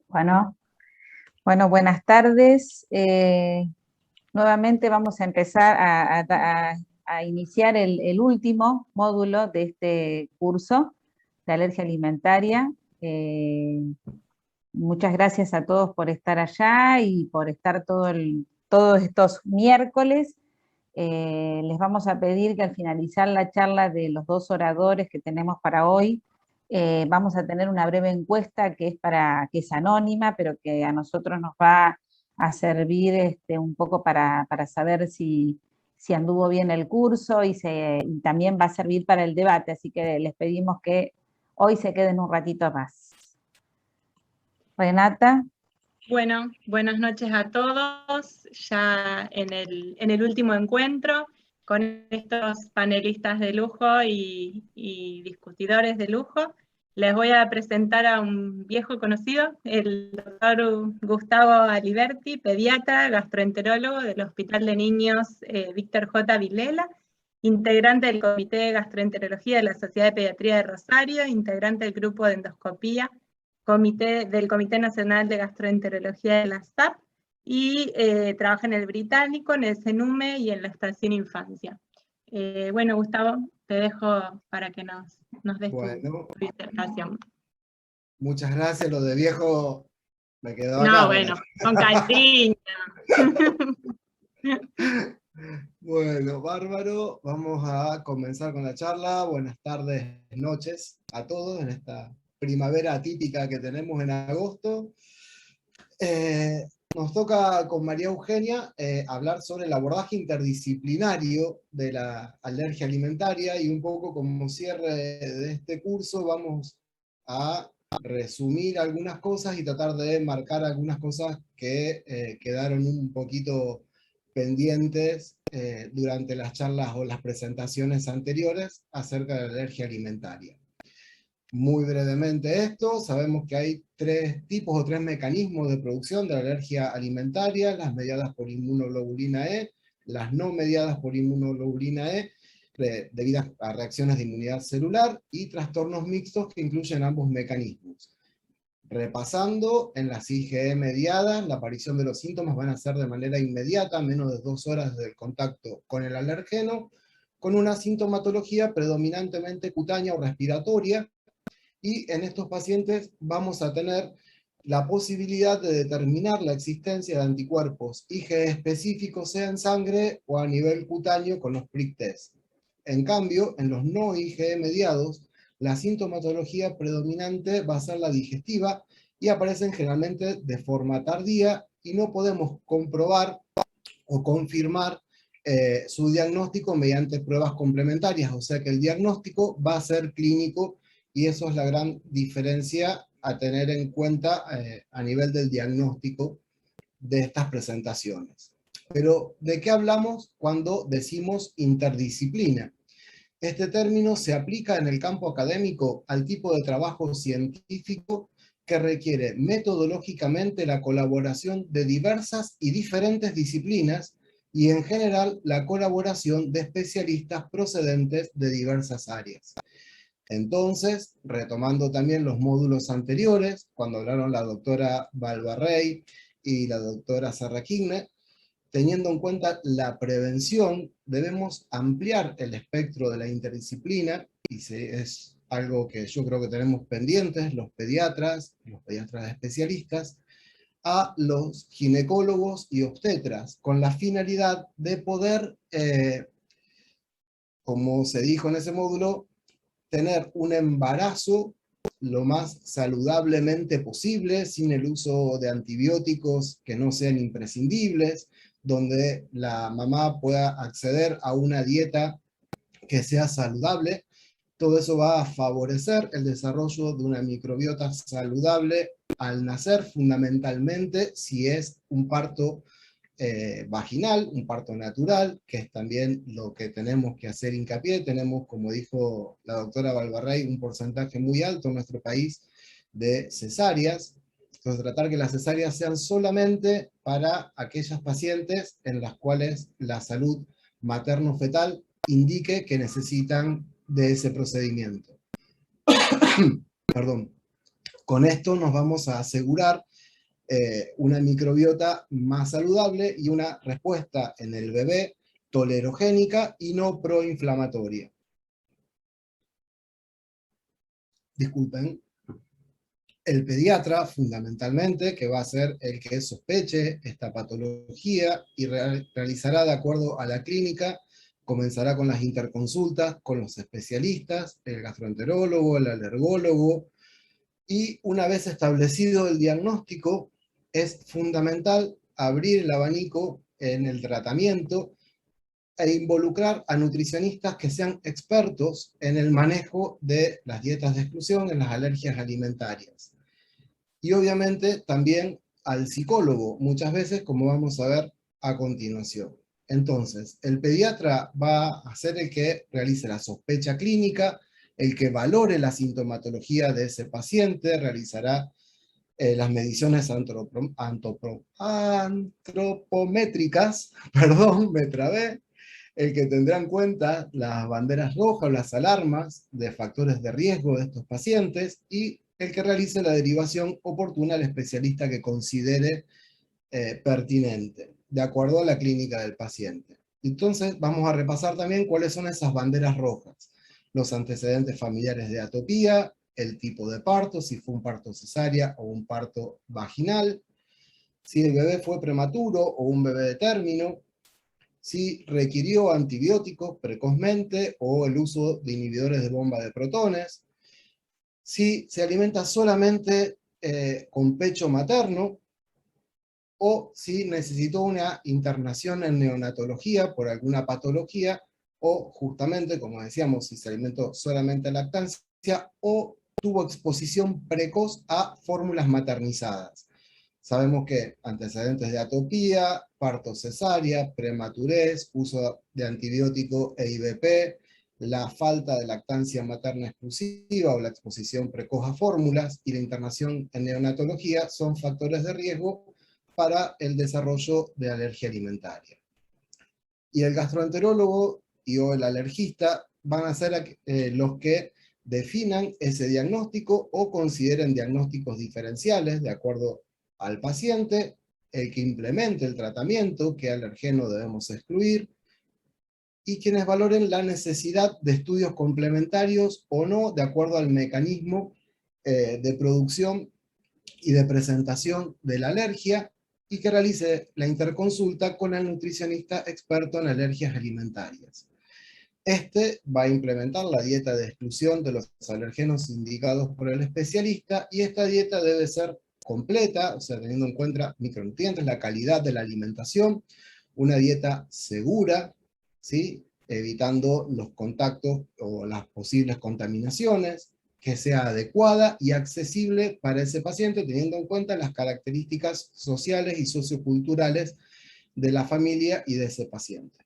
Bueno, buenas tardes. Nuevamente vamos a empezar a iniciar el último módulo de este curso de alergia alimentaria. Muchas gracias a todos por estar allá y por estar todos estos miércoles. Les vamos a pedir que al finalizar la charla de los dos oradores que tenemos para hoy, vamos a tener una breve encuesta que es anónima, pero que a nosotros nos va a servir un poco para saber si anduvo bien el curso y también va a servir para el debate, así que les pedimos que hoy se queden un ratito más. Renata. Bueno, buenas noches a todos, ya en el último encuentro con estos panelistas de lujo y discutidores de lujo. Les voy a presentar a un viejo conocido, el doctor Gustavo Aliberti, pediatra, gastroenterólogo del Hospital de Niños Víctor J. Vilela, integrante del Comité de Gastroenterología de la Sociedad de Pediatría de Rosario, integrante del Grupo de Endoscopía del Comité Nacional de Gastroenterología de la SAP, y trabaja en el Británico, en el CENUME y en la Estación Infancia. Bueno, Gustavo, te dejo para que nos des tu disertación. Muchas gracias, lo de viejo me quedó acá. No, bueno, con cariño. Bueno, bárbaro, vamos a comenzar con la charla. Buenas tardes, noches a todos en esta primavera atípica que tenemos en agosto. Nos toca con María Eugenia hablar sobre el abordaje interdisciplinario de la alergia alimentaria, y un poco como cierre de este curso vamos a resumir algunas cosas y tratar de marcar algunas cosas que quedaron un poquito pendientes durante las charlas o las presentaciones anteriores acerca de la alergia alimentaria. Muy brevemente esto, sabemos que hay tres tipos o tres mecanismos de producción de la alergia alimentaria: las mediadas por inmunoglobulina E, las no mediadas por inmunoglobulina E, debidas a reacciones de inmunidad celular, y trastornos mixtos que incluyen ambos mecanismos. Repasando, en las IgE mediadas, la aparición de los síntomas van a ser de manera inmediata, menos de 2 horas desde el contacto con el alergeno, con una sintomatología predominantemente cutánea o respiratoria, y en estos pacientes vamos a tener la posibilidad de determinar la existencia de anticuerpos IgE específicos, sea en sangre o a nivel cutáneo con los prick test. En cambio, en los no IgE mediados, la sintomatología predominante va a ser la digestiva, y aparecen generalmente de forma tardía, y no podemos comprobar o confirmar su diagnóstico mediante pruebas complementarias, o sea que el diagnóstico va a ser clínico, y eso es la gran diferencia a tener en cuenta a nivel del diagnóstico de estas presentaciones. Pero, ¿de qué hablamos cuando decimos interdisciplina? Este término se aplica en el campo académico al tipo de trabajo científico que requiere metodológicamente la colaboración de diversas y diferentes disciplinas, y en general la colaboración de especialistas procedentes de diversas áreas. Entonces, retomando también los módulos anteriores, cuando hablaron la doctora Balbarrey y la doctora Serraquigne, teniendo en cuenta la prevención, debemos ampliar el espectro de la interdisciplina, y es algo que yo creo que tenemos pendientes los pediatras especialistas, a los ginecólogos y obstetras, con la finalidad de poder, como se dijo en ese módulo, tener un embarazo lo más saludablemente posible, sin el uso de antibióticos que no sean imprescindibles, donde la mamá pueda acceder a una dieta que sea saludable. Todo eso va a favorecer el desarrollo de una microbiota saludable al nacer, fundamentalmente si es un parto vaginal, un parto natural, que es también lo que tenemos que hacer hincapié. Tenemos, como dijo la doctora Balbarrey, un porcentaje muy alto en nuestro país de cesáreas. Entonces, tratar que las cesáreas sean solamente para aquellas pacientes en las cuales la salud materno-fetal indique que necesitan de ese procedimiento. Perdón. Con esto nos vamos a asegurar una microbiota más saludable y una respuesta en el bebé tolerogénica y no proinflamatoria. Disculpen. El pediatra, fundamentalmente, que va a ser el que sospeche esta patología y realizará de acuerdo a la clínica, comenzará con las interconsultas con los especialistas, el gastroenterólogo, el alergólogo, y una vez establecido el diagnóstico, es fundamental abrir el abanico en el tratamiento e involucrar a nutricionistas que sean expertos en el manejo de las dietas de exclusión, en las alergias alimentarias. Y obviamente también al psicólogo, muchas veces, como vamos a ver a continuación. Entonces, el pediatra va a ser el que realice la sospecha clínica, el que valore la sintomatología de ese paciente, realizará las mediciones antropométricas, perdón, me trabé, el que tendrá en cuenta las banderas rojas o las alarmas de factores de riesgo de estos pacientes, y el que realice la derivación oportuna al especialista que considere pertinente, de acuerdo a la clínica del paciente. Entonces vamos a repasar también cuáles son esas banderas rojas: los antecedentes familiares de atopía, el tipo de parto, si fue un parto cesárea o un parto vaginal, si el bebé fue prematuro o un bebé de término, si requirió antibióticos precozmente o el uso de inhibidores de bomba de protones, si se alimenta solamente con pecho materno, o si necesitó una internación en neonatología por alguna patología, o justamente, como decíamos, si se alimentó solamente a lactancia, o tuvo exposición precoz a fórmulas maternizadas. Sabemos que antecedentes de atopía, parto cesárea, prematurez, uso de antibiótico e IVP, la falta de lactancia materna exclusiva o la exposición precoz a fórmulas y la internación en neonatología son factores de riesgo para el desarrollo de alergia alimentaria. Y el gastroenterólogo o el alergista van a ser los que definan ese diagnóstico o consideren diagnósticos diferenciales de acuerdo al paciente, el que implemente el tratamiento, qué alergeno debemos excluir, y quienes valoren la necesidad de estudios complementarios o no, de acuerdo al mecanismo de producción y de presentación de la alergia, y que realice la interconsulta con el nutricionista experto en alergias alimentarias. Este va a implementar la dieta de exclusión de los alergenos indicados por el especialista, y esta dieta debe ser completa, o sea, teniendo en cuenta micronutrientes, la calidad de la alimentación, una dieta segura, ¿sí?, evitando los contactos o las posibles contaminaciones, que sea adecuada y accesible para ese paciente, teniendo en cuenta las características sociales y socioculturales de la familia y de ese paciente.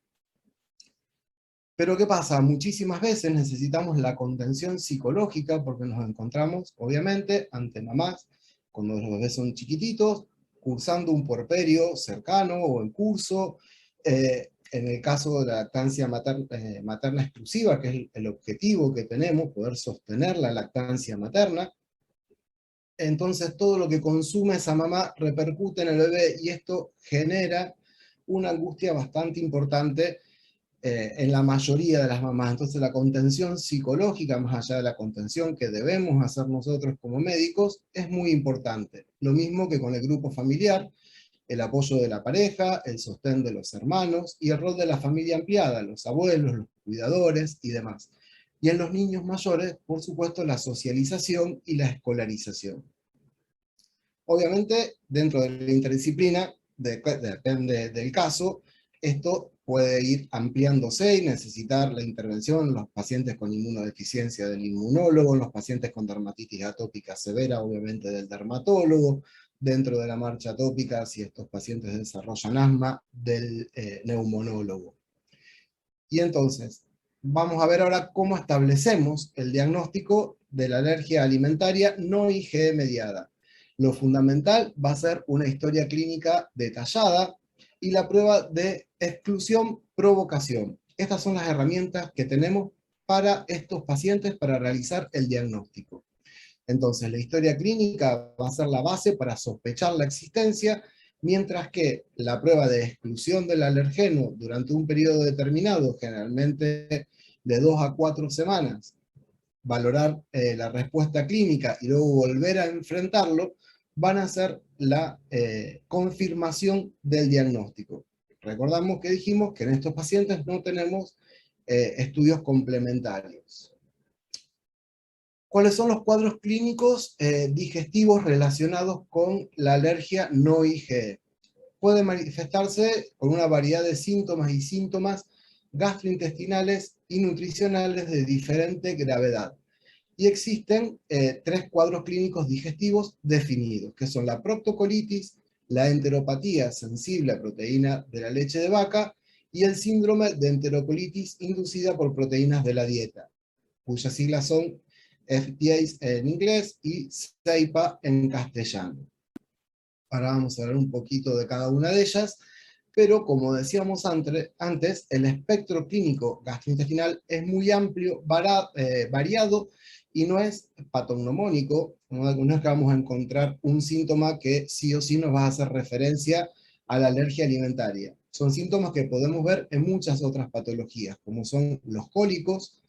Pero ¿qué pasa? Muchísimas veces necesitamos la contención psicológica porque nos encontramos, obviamente, ante mamás, cuando los bebés son chiquititos, cursando un puerperio cercano o en curso, en el caso de la lactancia materna exclusiva, que es el objetivo que tenemos, poder sostener la lactancia materna. Entonces todo lo que consume esa mamá repercute en el bebé, y esto genera una angustia bastante importante en la mayoría de las mamás. Entonces la contención psicológica, más allá de la contención que debemos hacer nosotros como médicos, es muy importante. Lo mismo que con el grupo familiar, el apoyo de la pareja, el sostén de los hermanos, y el rol de la familia ampliada, los abuelos, los cuidadores y demás. Y en los niños mayores, por supuesto, la socialización y la escolarización. Obviamente, dentro de la interdisciplina, depende del caso, esto puede ir ampliándose y necesitar la intervención en los pacientes con inmunodeficiencia del inmunólogo, en los pacientes con dermatitis atópica severa, obviamente del dermatólogo, dentro de la marcha atópica, si estos pacientes desarrollan asma, del neumonólogo. Y entonces, vamos a ver ahora cómo establecemos el diagnóstico de la alergia alimentaria no IgE mediada. Lo fundamental va a ser una historia clínica detallada y la prueba de exclusión-provocación. Estas son las herramientas que tenemos para estos pacientes para realizar el diagnóstico. Entonces, la historia clínica va a ser la base para sospechar la existencia, mientras que la prueba de exclusión del alergeno durante un periodo determinado, generalmente de 2 a 4 semanas, valorar la respuesta clínica y luego volver a enfrentarlo, van a ser la confirmación del diagnóstico. Recordamos que dijimos que en estos pacientes no tenemos estudios complementarios. ¿Cuáles son los cuadros clínicos digestivos relacionados con la alergia no IgE? Puede manifestarse con una variedad de síntomas gastrointestinales y nutricionales de diferente gravedad. Y existen 3 cuadros clínicos digestivos definidos, que son la proctocolitis, la enteropatía sensible a proteína de la leche de vaca, y el síndrome de enterocolitis inducida por proteínas de la dieta, cuyas siglas son FDAs en inglés y CEIPA en castellano. Ahora vamos a hablar un poquito de cada una de ellas, pero como decíamos antes, el espectro clínico gastrointestinal es muy amplio, variado, y no es patognomónico, no es que vamos a encontrar un síntoma que sí o sí nos va a hacer referencia a la alergia alimentaria. Son síntomas que podemos ver en muchas otras patologías, como son los cólicos,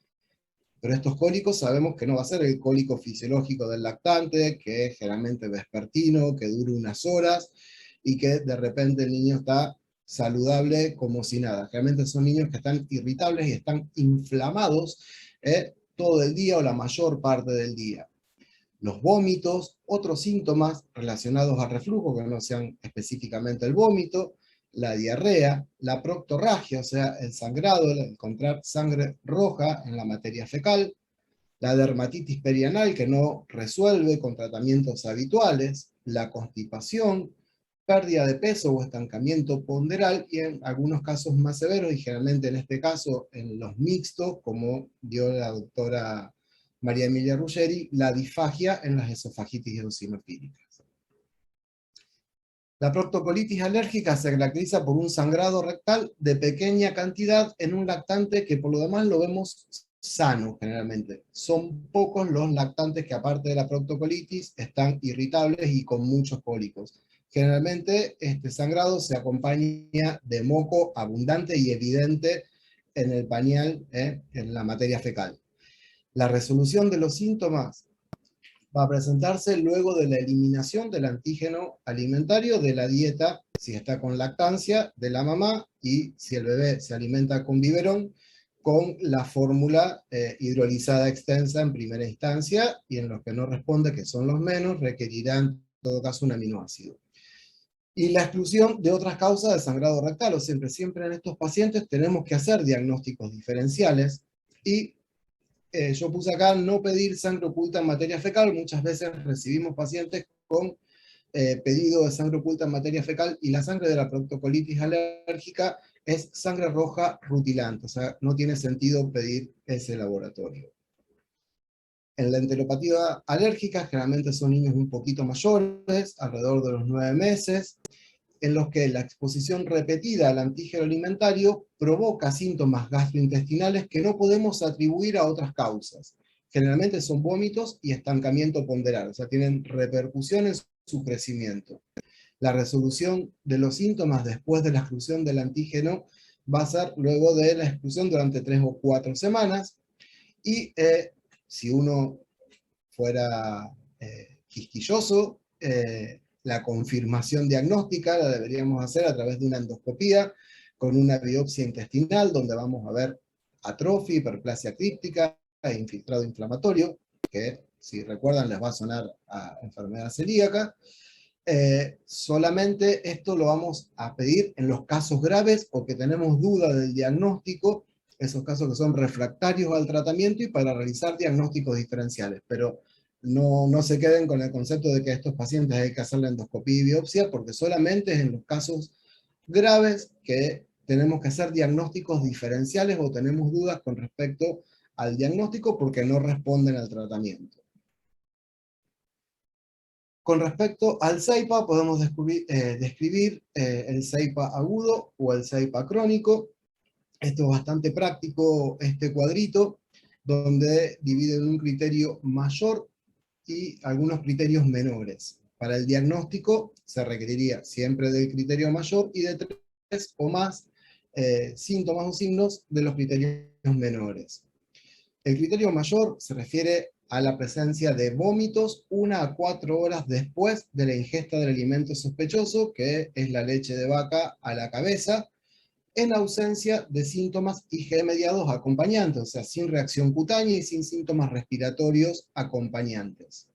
pero estos cólicos sabemos que no va a ser el cólico fisiológico del lactante, que es generalmente vespertino, que dura unas horas, y que de repente el niño está saludable como si nada. Generalmente son niños que están irritables y están inflamados todo el día o la mayor parte del día. Los vómitos, otros síntomas relacionados al reflujo, que no sean específicamente el vómito, la diarrea, la proctorragia, o sea, el sangrado, el encontrar sangre roja en la materia fecal, la dermatitis perianal que no resuelve con tratamientos habituales, la constipación, pérdida de peso o estancamiento ponderal, y en algunos casos más severos, y generalmente en este caso en los mixtos, como dio la doctora María Emilia Ruggeri, la disfagia en las esofagitis eosinofílicas. La proctocolitis alérgica se caracteriza por un sangrado rectal de pequeña cantidad en un lactante que por lo demás lo vemos sano generalmente. Son pocos los lactantes que aparte de la proctocolitis están irritables y con muchos cólicos. Generalmente este sangrado se acompaña de moco abundante y evidente en el pañal, en la materia fecal. La resolución de los síntomas va a presentarse luego de la eliminación del antígeno alimentario de la dieta, si está con lactancia, de la mamá, y si el bebé se alimenta con biberón, con la fórmula hidrolizada extensa en primera instancia, y en los que no responde, que son los menos, requerirán en todo caso un aminoácido. Y la exclusión de otras causas de sangrado rectal, o siempre en estos pacientes tenemos que hacer diagnósticos diferenciales, y yo puse acá no pedir sangre oculta en materia fecal. Muchas veces recibimos pacientes con pedido de sangre oculta en materia fecal, y la sangre de la proctocolitis alérgica es sangre roja rutilante, o sea, no tiene sentido pedir ese laboratorio. En la enteropatía alérgica generalmente son niños un poquito mayores, alrededor de los 9 meses, en los que la exposición repetida al antígeno alimentario provoca síntomas gastrointestinales que no podemos atribuir a otras causas. Generalmente son vómitos y estancamiento ponderal, o sea, tienen repercusión en su crecimiento. La resolución de los síntomas después de la exclusión del antígeno va a ser luego de la exclusión durante 3 o 4 semanas, y si uno fuera quisquilloso, la confirmación diagnóstica la deberíamos hacer a través de una endoscopía con una biopsia intestinal, donde vamos a ver atrofia, hiperplasia críptica e infiltrado inflamatorio, que si recuerdan les va a sonar a enfermedad celíaca. Solamente esto lo vamos a pedir en los casos graves o que tenemos duda del diagnóstico, esos casos que son refractarios al tratamiento, y para realizar diagnósticos diferenciales. Pero no se queden con el concepto de que a estos pacientes hay que hacerle endoscopía y biopsia, porque solamente es en los casos graves que tenemos que hacer diagnósticos diferenciales o tenemos dudas con respecto al diagnóstico porque no responden al tratamiento. Con respecto al CEIPA, podemos describir el CEIPA agudo o el CEIPA crónico. Esto es bastante práctico, este cuadrito, donde divide en un criterio mayor y algunos criterios menores. Para el diagnóstico se requeriría siempre del criterio mayor y de 3 o más síntomas o signos de los criterios menores. El criterio mayor se refiere a la presencia de vómitos 1 a 4 horas después de la ingesta del alimento sospechoso, que es la leche de vaca a la cabeza, en ausencia de síntomas IgE mediados acompañantes, o sea, sin reacción cutánea y sin síntomas respiratorios acompañantes.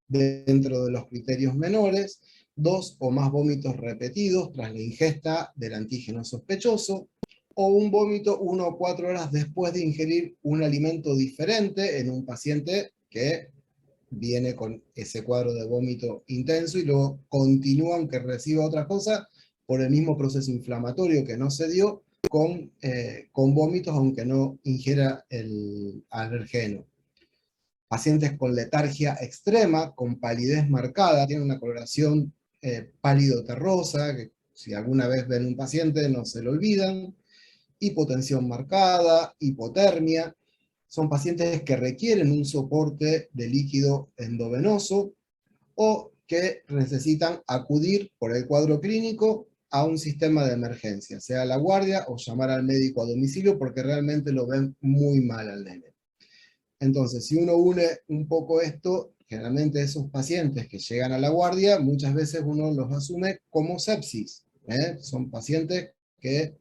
Dentro de los criterios menores, 2 o más vómitos repetidos tras la ingesta del antígeno sospechoso, o un vómito 1 o 4 horas después de ingerir un alimento diferente en un paciente que viene con ese cuadro de vómito intenso y luego continúa, aunque reciba otra cosa, por el mismo proceso inflamatorio que no se dio, con vómitos aunque no ingiera el alergeno. Pacientes con letargia extrema, con palidez marcada, tienen una coloración pálido-terrosa, que si alguna vez ven un paciente no se lo olvidan, hipotensión marcada, hipotermia, son pacientes que requieren un soporte de líquido endovenoso o que necesitan acudir por el cuadro clínico a un sistema de emergencia, sea la guardia o llamar al médico a domicilio porque realmente lo ven muy mal al nene. Entonces, si uno une un poco esto, generalmente esos pacientes que llegan a la guardia, muchas veces uno los asume como sepsis. Son pacientes que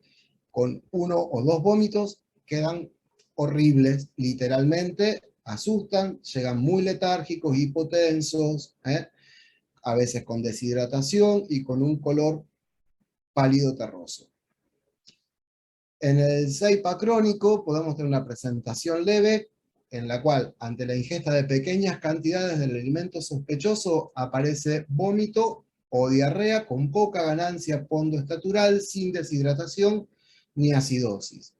con 1 o 2 vómitos quedan horribles, literalmente, asustan, llegan muy letárgicos, hipotensos, a veces con deshidratación y con un color pálido terroso. En el CEIPA crónico podemos tener una presentación leve, en la cual, ante la ingesta de pequeñas cantidades del alimento sospechoso, aparece vómito o diarrea con poca ganancia pondoestatural, sin deshidratación ni acidosis.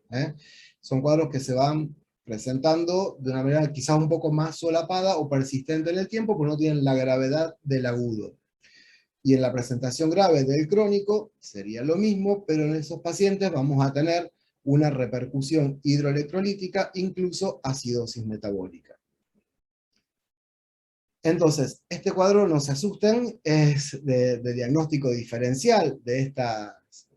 Son cuadros que se van presentando de una manera quizás un poco más solapada o persistente en el tiempo, porque no tienen la gravedad del agudo. Y en la presentación grave del crónico sería lo mismo, pero en esos pacientes vamos a tener una repercusión hidroelectrolítica, incluso acidosis metabólica. Entonces, este cuadro, no se asusten, es de diagnóstico diferencial de estas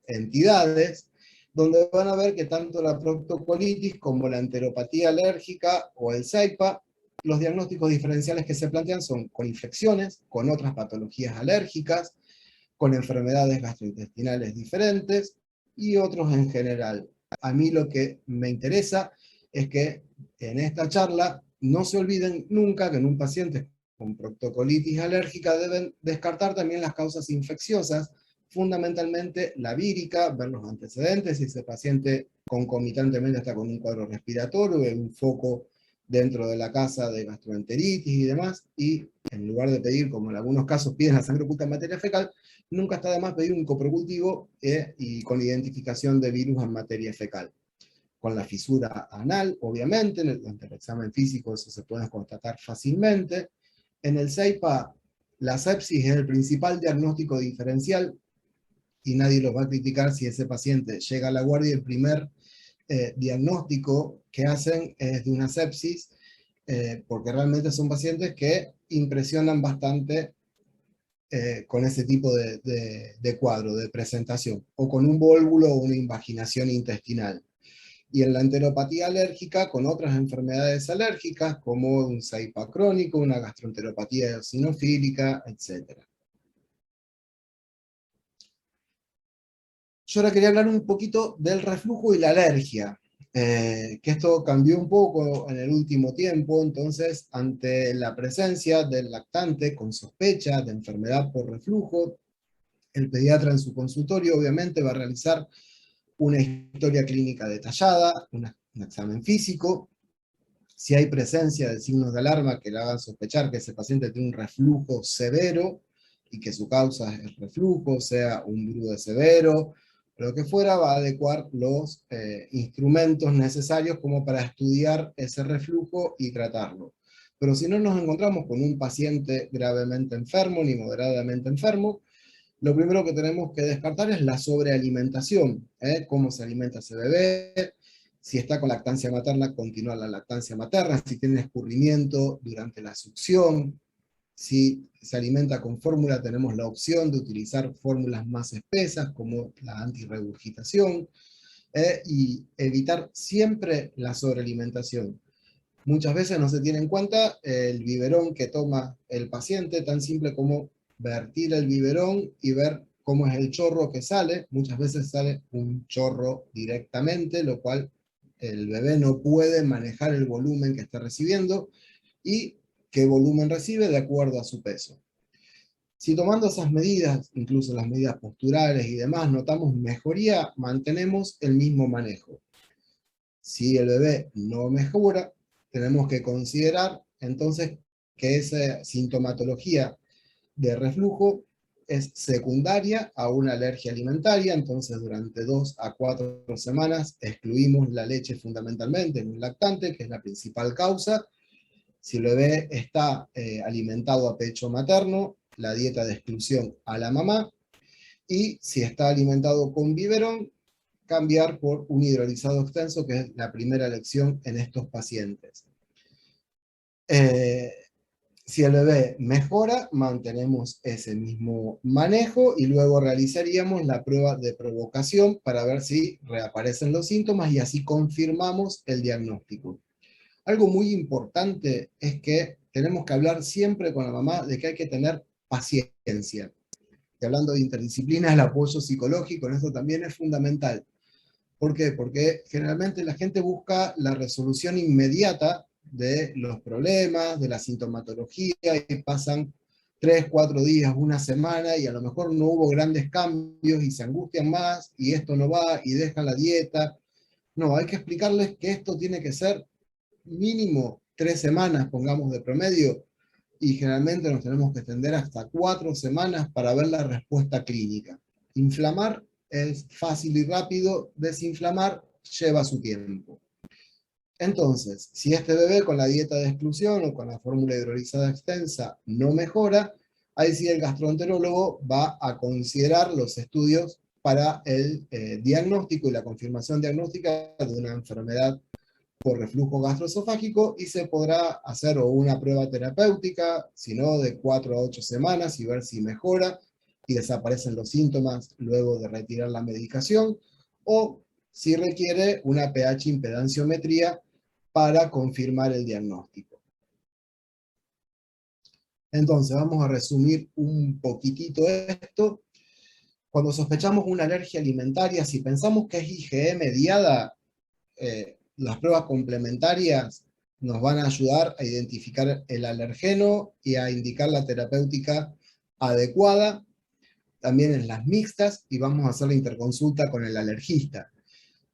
entidades, donde van a ver que tanto la proctocolitis como la enteropatía alérgica o el CEIPA, los diagnósticos diferenciales que se plantean son con infecciones, con otras patologías alérgicas, con enfermedades gastrointestinales diferentes y otros en general. A mí lo que me interesa es que en esta charla no se olviden nunca que en un paciente con proctocolitis alérgica deben descartar también las causas infecciosas, fundamentalmente la vírica, ver los antecedentes, si ese paciente concomitantemente está con un cuadro respiratorio, un foco dentro de la casa de gastroenteritis y demás, y en lugar de pedir, como en algunos casos piden la sangre oculta en materia fecal, nunca está de más pedir un coprocultivo y con identificación de virus en materia fecal. Con la fisura anal, obviamente, ante el examen físico eso se puede constatar fácilmente. En el CEIPA, la sepsis es el principal diagnóstico diferencial, y nadie los va a criticar si ese paciente llega a la guardia y el primer diagnóstico que hacen es de una sepsis, porque realmente son pacientes que impresionan bastante con ese tipo de cuadro, de presentación, o con un vólvulo o una invaginación intestinal. Y en la enteropatía alérgica, con otras enfermedades alérgicas, como un CEIPA crónico, una gastroenteropatía eosinofílica, etc. Yo ahora quería hablar un poquito del reflujo y la alergia, que esto cambió un poco en el último tiempo. Entonces, ante la presencia del lactante con sospecha de enfermedad por reflujo, el pediatra en su consultorio obviamente va a realizar una historia clínica detallada, un examen físico. Si hay presencia de signos de alarma que le hagan sospechar que ese paciente tiene un reflujo severo y que su causa es el reflujo, sea un brude severo, lo que fuera, va a adecuar los instrumentos necesarios como para estudiar ese reflujo y tratarlo. Pero si no nos encontramos con un paciente gravemente enfermo ni moderadamente enfermo, lo primero que tenemos que descartar es la sobrealimentación, cómo se alimenta ese bebé, si está con lactancia materna, continuar la lactancia materna, si tiene escurrimiento durante la succión, Si se alimenta con fórmula, tenemos la opción de utilizar fórmulas más espesas, como la antirregurgitación, y evitar siempre la sobrealimentación. Muchas veces no se tiene en cuenta el biberón que toma el paciente, tan simple como vertir el biberón y ver cómo es el chorro que sale. Muchas veces sale un chorro directamente, lo cual el bebé no puede manejar el volumen que está recibiendo y qué volumen recibe de acuerdo a su peso. Si tomando esas medidas, incluso las medidas posturales y demás, notamos mejoría, mantenemos el mismo manejo. Si el bebé no mejora, tenemos que considerar entonces que esa sintomatología de reflujo es secundaria a una alergia alimentaria, entonces durante 2 a 4 semanas excluimos la leche fundamentalmente en un lactante, que es la principal causa. Si el bebé está alimentado a pecho materno, la dieta de exclusión a la mamá, y si está alimentado con biberón, cambiar por un hidrolizado extenso, que es la primera elección en estos pacientes. Si el bebé mejora, mantenemos ese mismo manejo y luego realizaríamos la prueba de provocación para ver si reaparecen los síntomas y así confirmamos el diagnóstico. Algo muy importante es que tenemos que hablar siempre con la mamá de que hay que tener paciencia. Y hablando de interdisciplina, el apoyo psicológico en esto también es fundamental. ¿Por qué? Porque generalmente la gente busca la resolución inmediata de los problemas, de la sintomatología, y pasan 3, 4 días, una semana, y a lo mejor no hubo grandes cambios, y se angustian más, y esto no va, y dejan la dieta. No, hay que explicarles que esto tiene que ser mínimo 3 semanas, pongamos de promedio, y generalmente nos tenemos que extender hasta 4 semanas para ver la respuesta clínica. Inflamar es fácil y rápido, desinflamar lleva su tiempo. Entonces, si este bebé con la dieta de exclusión o con la fórmula hidrolizada extensa no mejora, ahí sí el gastroenterólogo va a considerar los estudios para el diagnóstico y la confirmación diagnóstica de una enfermedad por reflujo gastroesofágico, y se podrá hacer o una prueba terapéutica, si no de 4 a 8 semanas, y ver si mejora y desaparecen los síntomas luego de retirar la medicación, o si requiere una pH impedanciometría para confirmar el diagnóstico. Entonces, vamos a resumir un poquitito esto. Cuando sospechamos una alergia alimentaria, si pensamos que es IgE mediada, las pruebas complementarias nos van a ayudar a identificar el alergeno y a indicar la terapéutica adecuada. También en las mixtas, y vamos a hacer la interconsulta con el alergista.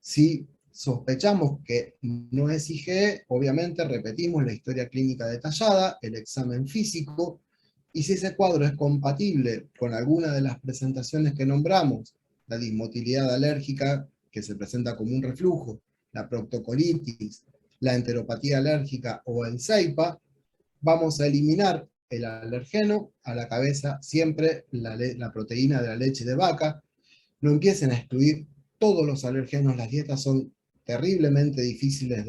Si sospechamos que no es IgE, obviamente repetimos la historia clínica detallada, el examen físico, y si ese cuadro es compatible con alguna de las presentaciones que nombramos, la dismotilidad alérgica, que se presenta como un reflujo, la proctocolitis, la enteropatía alérgica o el CEIPA, vamos a eliminar el alergeno, a la cabeza siempre la proteína de la leche de vaca. No empiecen a excluir todos los alergenos, las dietas son terriblemente difíciles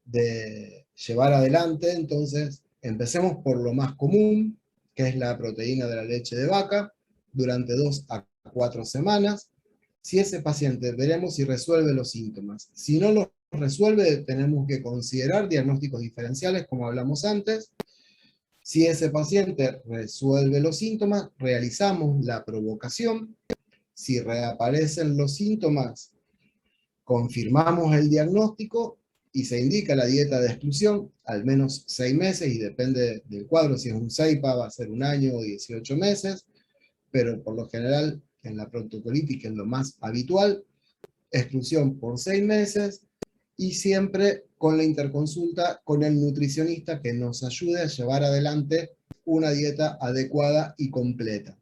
de llevar adelante, entonces empecemos por lo más común, que es la proteína de la leche de vaca, durante 2 a 4 semanas. Si ese paciente, veremos si resuelve los síntomas. Si no los resuelve, tenemos que considerar diagnósticos diferenciales, como hablamos antes. Si ese paciente resuelve los síntomas, realizamos la provocación. Si reaparecen los síntomas, confirmamos el diagnóstico y se indica la dieta de exclusión, al menos 6 meses, y depende del cuadro, si es un CEIPA va a ser 1 año o 18 meses, pero por lo general en la proctocolitis, que es lo más habitual, exclusión por 6 meses, y siempre con la interconsulta con el nutricionista que nos ayude a llevar adelante una dieta adecuada y completa.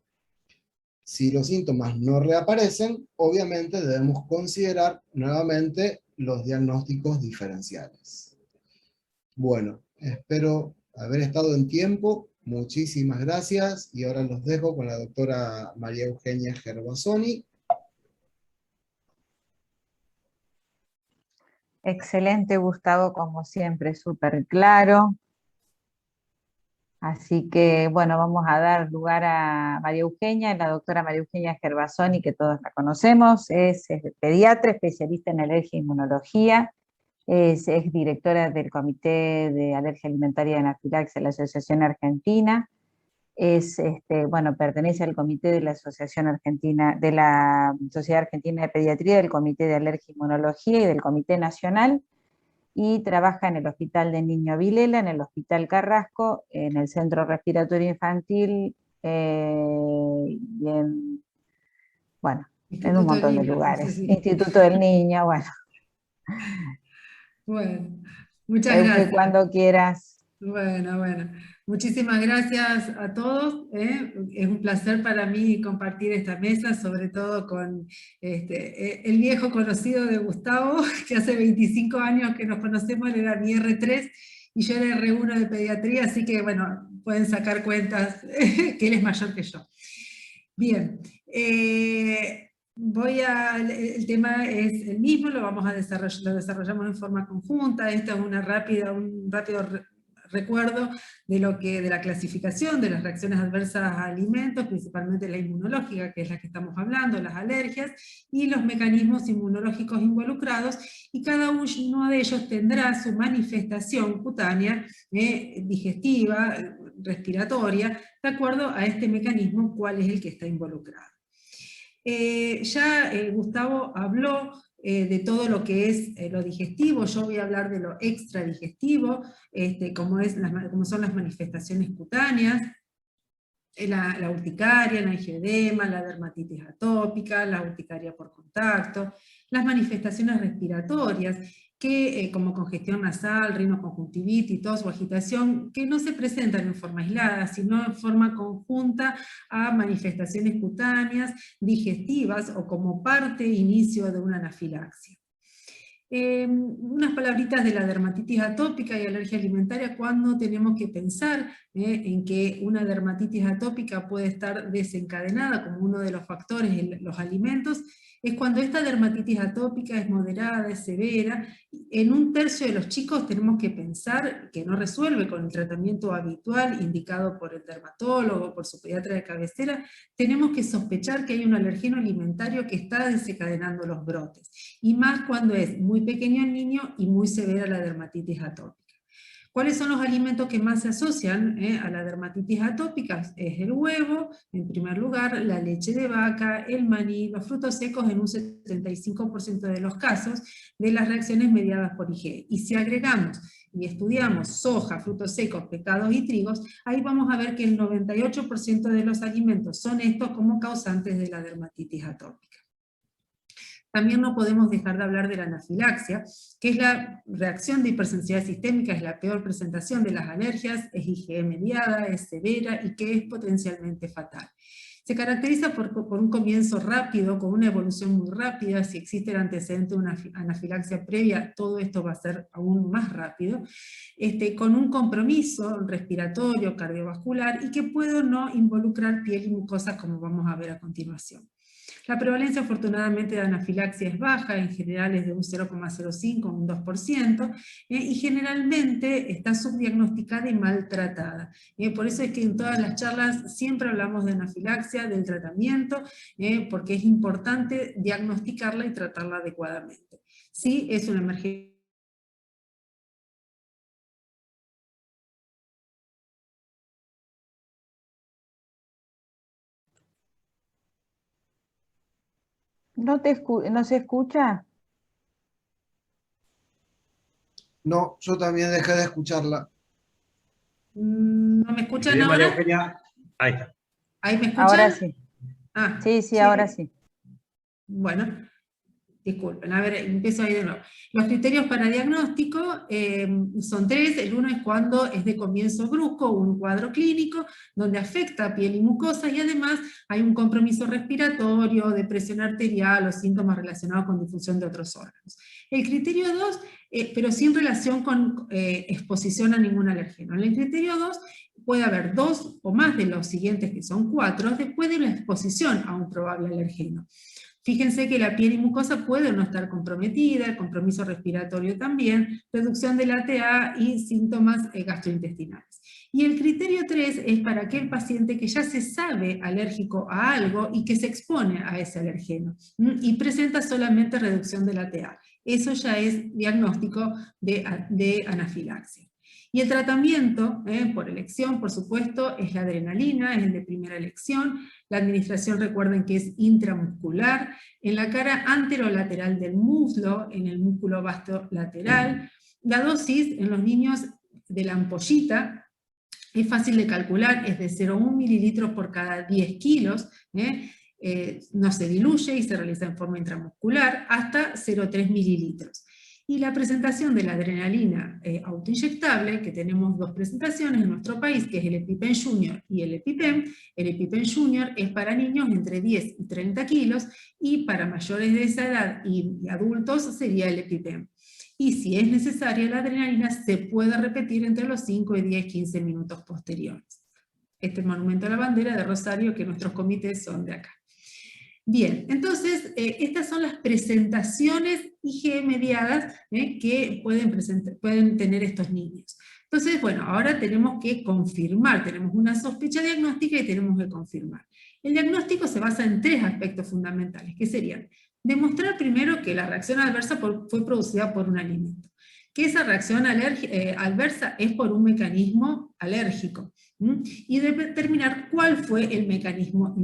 Si los síntomas no reaparecen, obviamente debemos considerar nuevamente los diagnósticos diferenciales. Bueno, espero haber estado en tiempo. Muchísimas gracias, y ahora los dejo con la doctora María Eugenia Gervasoni. Excelente, Gustavo, como siempre, súper claro. Así que, bueno, vamos a dar lugar a María Eugenia, la doctora María Eugenia Gervasoni, que todos la conocemos, es pediatra, especialista en alergia e inmunología, es directora del Comité de Alergia Alimentaria y Anafilaxia de la Asociación Argentina, bueno, pertenece al Comité de la Asociación Argentina, de la Sociedad Argentina de Pediatría, del Comité de Alergia e Inmunología y del Comité Nacional, y trabaja en el Hospital de Niño Vilela, en el Hospital Carrasco, en el Centro Respiratorio Infantil, y bueno, en un Instituto del montón de Niño, no sé lugares. si. Instituto del Niño, bueno. Bueno, muchas Euge, gracias. cuando quieras. Bueno. Muchísimas gracias a todos. Es un placer para mí compartir esta mesa, sobre todo con el viejo conocido de Gustavo, que hace 25 años que nos conocemos, él era mi R3 y yo era R1 de pediatría, así que bueno, pueden sacar cuentas que él es mayor que yo. Bien, el tema es el mismo, lo desarrollamos en forma conjunta. Esta es un rápido recuerdo de la clasificación de las reacciones adversas a alimentos, principalmente la inmunológica, que es la que estamos hablando, las alergias, y los mecanismos inmunológicos involucrados, y cada uno de ellos tendrá su manifestación cutánea, digestiva, respiratoria, de acuerdo a este mecanismo, cuál es el que está involucrado. Gustavo habló de todo lo que es lo digestivo. Yo voy a hablar de lo extradigestivo, como son las manifestaciones cutáneas, la urticaria, la angioedema, la dermatitis atópica, la urticaria por contacto, las manifestaciones respiratorias, que como congestión nasal, rinoconjuntivitis, tos o agitación, que no se presentan en forma aislada, sino en forma conjunta a manifestaciones cutáneas, digestivas, o como parte inicio de una anafilaxia. Unas palabritas de la dermatitis atópica y alergia alimentaria, cuando tenemos que pensar en que una dermatitis atópica puede estar desencadenada como uno de los factores en los alimentos, es cuando esta dermatitis atópica es moderada, es severa. En 1/3 de los chicos tenemos que pensar que no resuelve con el tratamiento habitual indicado por el dermatólogo, por su pediatra de cabecera. Tenemos que sospechar que hay un alergeno alimentario que está desencadenando los brotes, y más cuando es muy pequeño el niño y muy severa la dermatitis atópica. ¿Cuáles son los alimentos que más se asocian a la dermatitis atópica? Es el huevo, en primer lugar, la leche de vaca, el maní, los frutos secos en un 75% de los casos de las reacciones mediadas por IgE. Y si agregamos y estudiamos soja, frutos secos, pescados y trigos, ahí vamos a ver que el 98% de los alimentos son estos como causantes de la dermatitis atópica. También no podemos dejar de hablar de la anafilaxia, que es la reacción de hipersensibilidad sistémica, es la peor presentación de las alergias, es IgE mediada, es severa y que es potencialmente fatal. Se caracteriza por un comienzo rápido, con una evolución muy rápida. Si existe el antecedente de una anafilaxia previa, todo esto va a ser aún más rápido, con un compromiso respiratorio, cardiovascular, y que puede o no involucrar piel y mucosas, como vamos a ver a continuación. La prevalencia, afortunadamente, de anafilaxia es baja, en general es de un 0,05 a un 2%, y generalmente está subdiagnosticada y maltratada. Por eso es que en todas las charlas siempre hablamos de anafilaxia, del tratamiento, porque es importante diagnosticarla y tratarla adecuadamente. Sí, es una emergencia. ¿No se escucha? No, yo también dejé de escucharla. ¿No me escuchan Bien, María ahora? Eugenia. Ahí está. ¿Ahí me escuchan? Ahora sí. Ah, Sí, ahora sí. Bueno, disculpen, a ver, empiezo ahí de nuevo. Los criterios para diagnóstico son 3. El 1 es cuando es de comienzo brusco, un cuadro clínico, donde afecta a piel y mucosa, y además hay un compromiso respiratorio, de presión arterial o síntomas relacionados con difusión de otros órganos. El criterio 2, pero sin relación con exposición a ningún alergeno. En el criterio 2 puede haber 2 o más de los siguientes, que son 4, después de la exposición a un probable alergeno. Fíjense que la piel y mucosa puede no estar comprometida, el compromiso respiratorio también, reducción del ATA y síntomas gastrointestinales. Y el criterio 3 es para aquel paciente que ya se sabe alérgico a algo y que se expone a ese alergeno y presenta solamente reducción del ATA. Eso ya es diagnóstico de anafilaxia. Y el tratamiento, por elección, por supuesto, es la adrenalina, es el de primera elección. La administración, recuerden que es intramuscular, en la cara anterolateral del muslo, en el músculo vasto lateral. La dosis en los niños de la ampollita es fácil de calcular, es de 0,1 mililitros por cada 10 kilos, no se diluye y se realiza en forma intramuscular, hasta 0,3 mililitros. Y la presentación de la adrenalina autoinyectable, que tenemos dos presentaciones en nuestro país, que es el EpiPen Junior y el EpiPen. El EpiPen Junior es para niños entre 10 y 30 kilos, y para mayores de esa edad y adultos sería el EpiPen. Y si es necesaria la adrenalina, se puede repetir entre los 5 y 10, 15 minutos posteriores. Este monumento a la bandera de Rosario, que nuestros comités son de acá. Bien, entonces, estas son las presentaciones IgE mediadas que pueden tener estos niños. Entonces, bueno, ahora tenemos que confirmar, tenemos una sospecha diagnóstica y tenemos que confirmar. El diagnóstico se basa en 3 aspectos fundamentales, que serían: demostrar primero que la reacción adversa fue producida por un alimento, que esa reacción adversa es por un mecanismo alérgico, y determinar cuál fue el mecanismo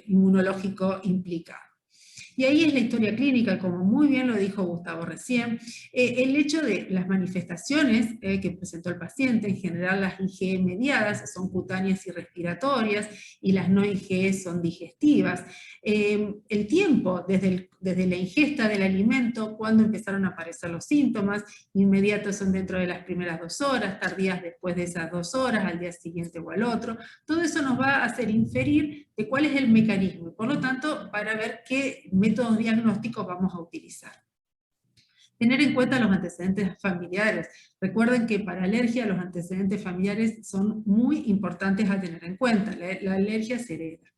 inmunológico implicado. Y ahí es la historia clínica, como muy bien lo dijo Gustavo recién, el hecho de las manifestaciones que presentó el paciente. En general las IgE mediadas son cutáneas y respiratorias, y las no IgE son digestivas. El tiempo desde la ingesta del alimento, cuando empezaron a aparecer los síntomas, inmediatos son dentro de las primeras 2 horas, tardías después de esas 2 horas, al día siguiente o al otro. Todo eso nos va a hacer inferir de cuál es el mecanismo, y por lo tanto, para ver qué métodos diagnósticos vamos a utilizar. Tener en cuenta los antecedentes familiares. Recuerden que para alergia los antecedentes familiares son muy importantes a tener en cuenta. La alergia se hereda.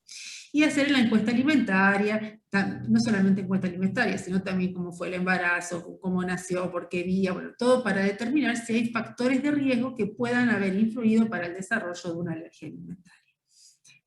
Y hacer la encuesta alimentaria, no solamente encuesta alimentaria, sino también cómo fue el embarazo, cómo nació, por qué día, bueno, todo para determinar si hay factores de riesgo que puedan haber influido para el desarrollo de una alergia alimentaria.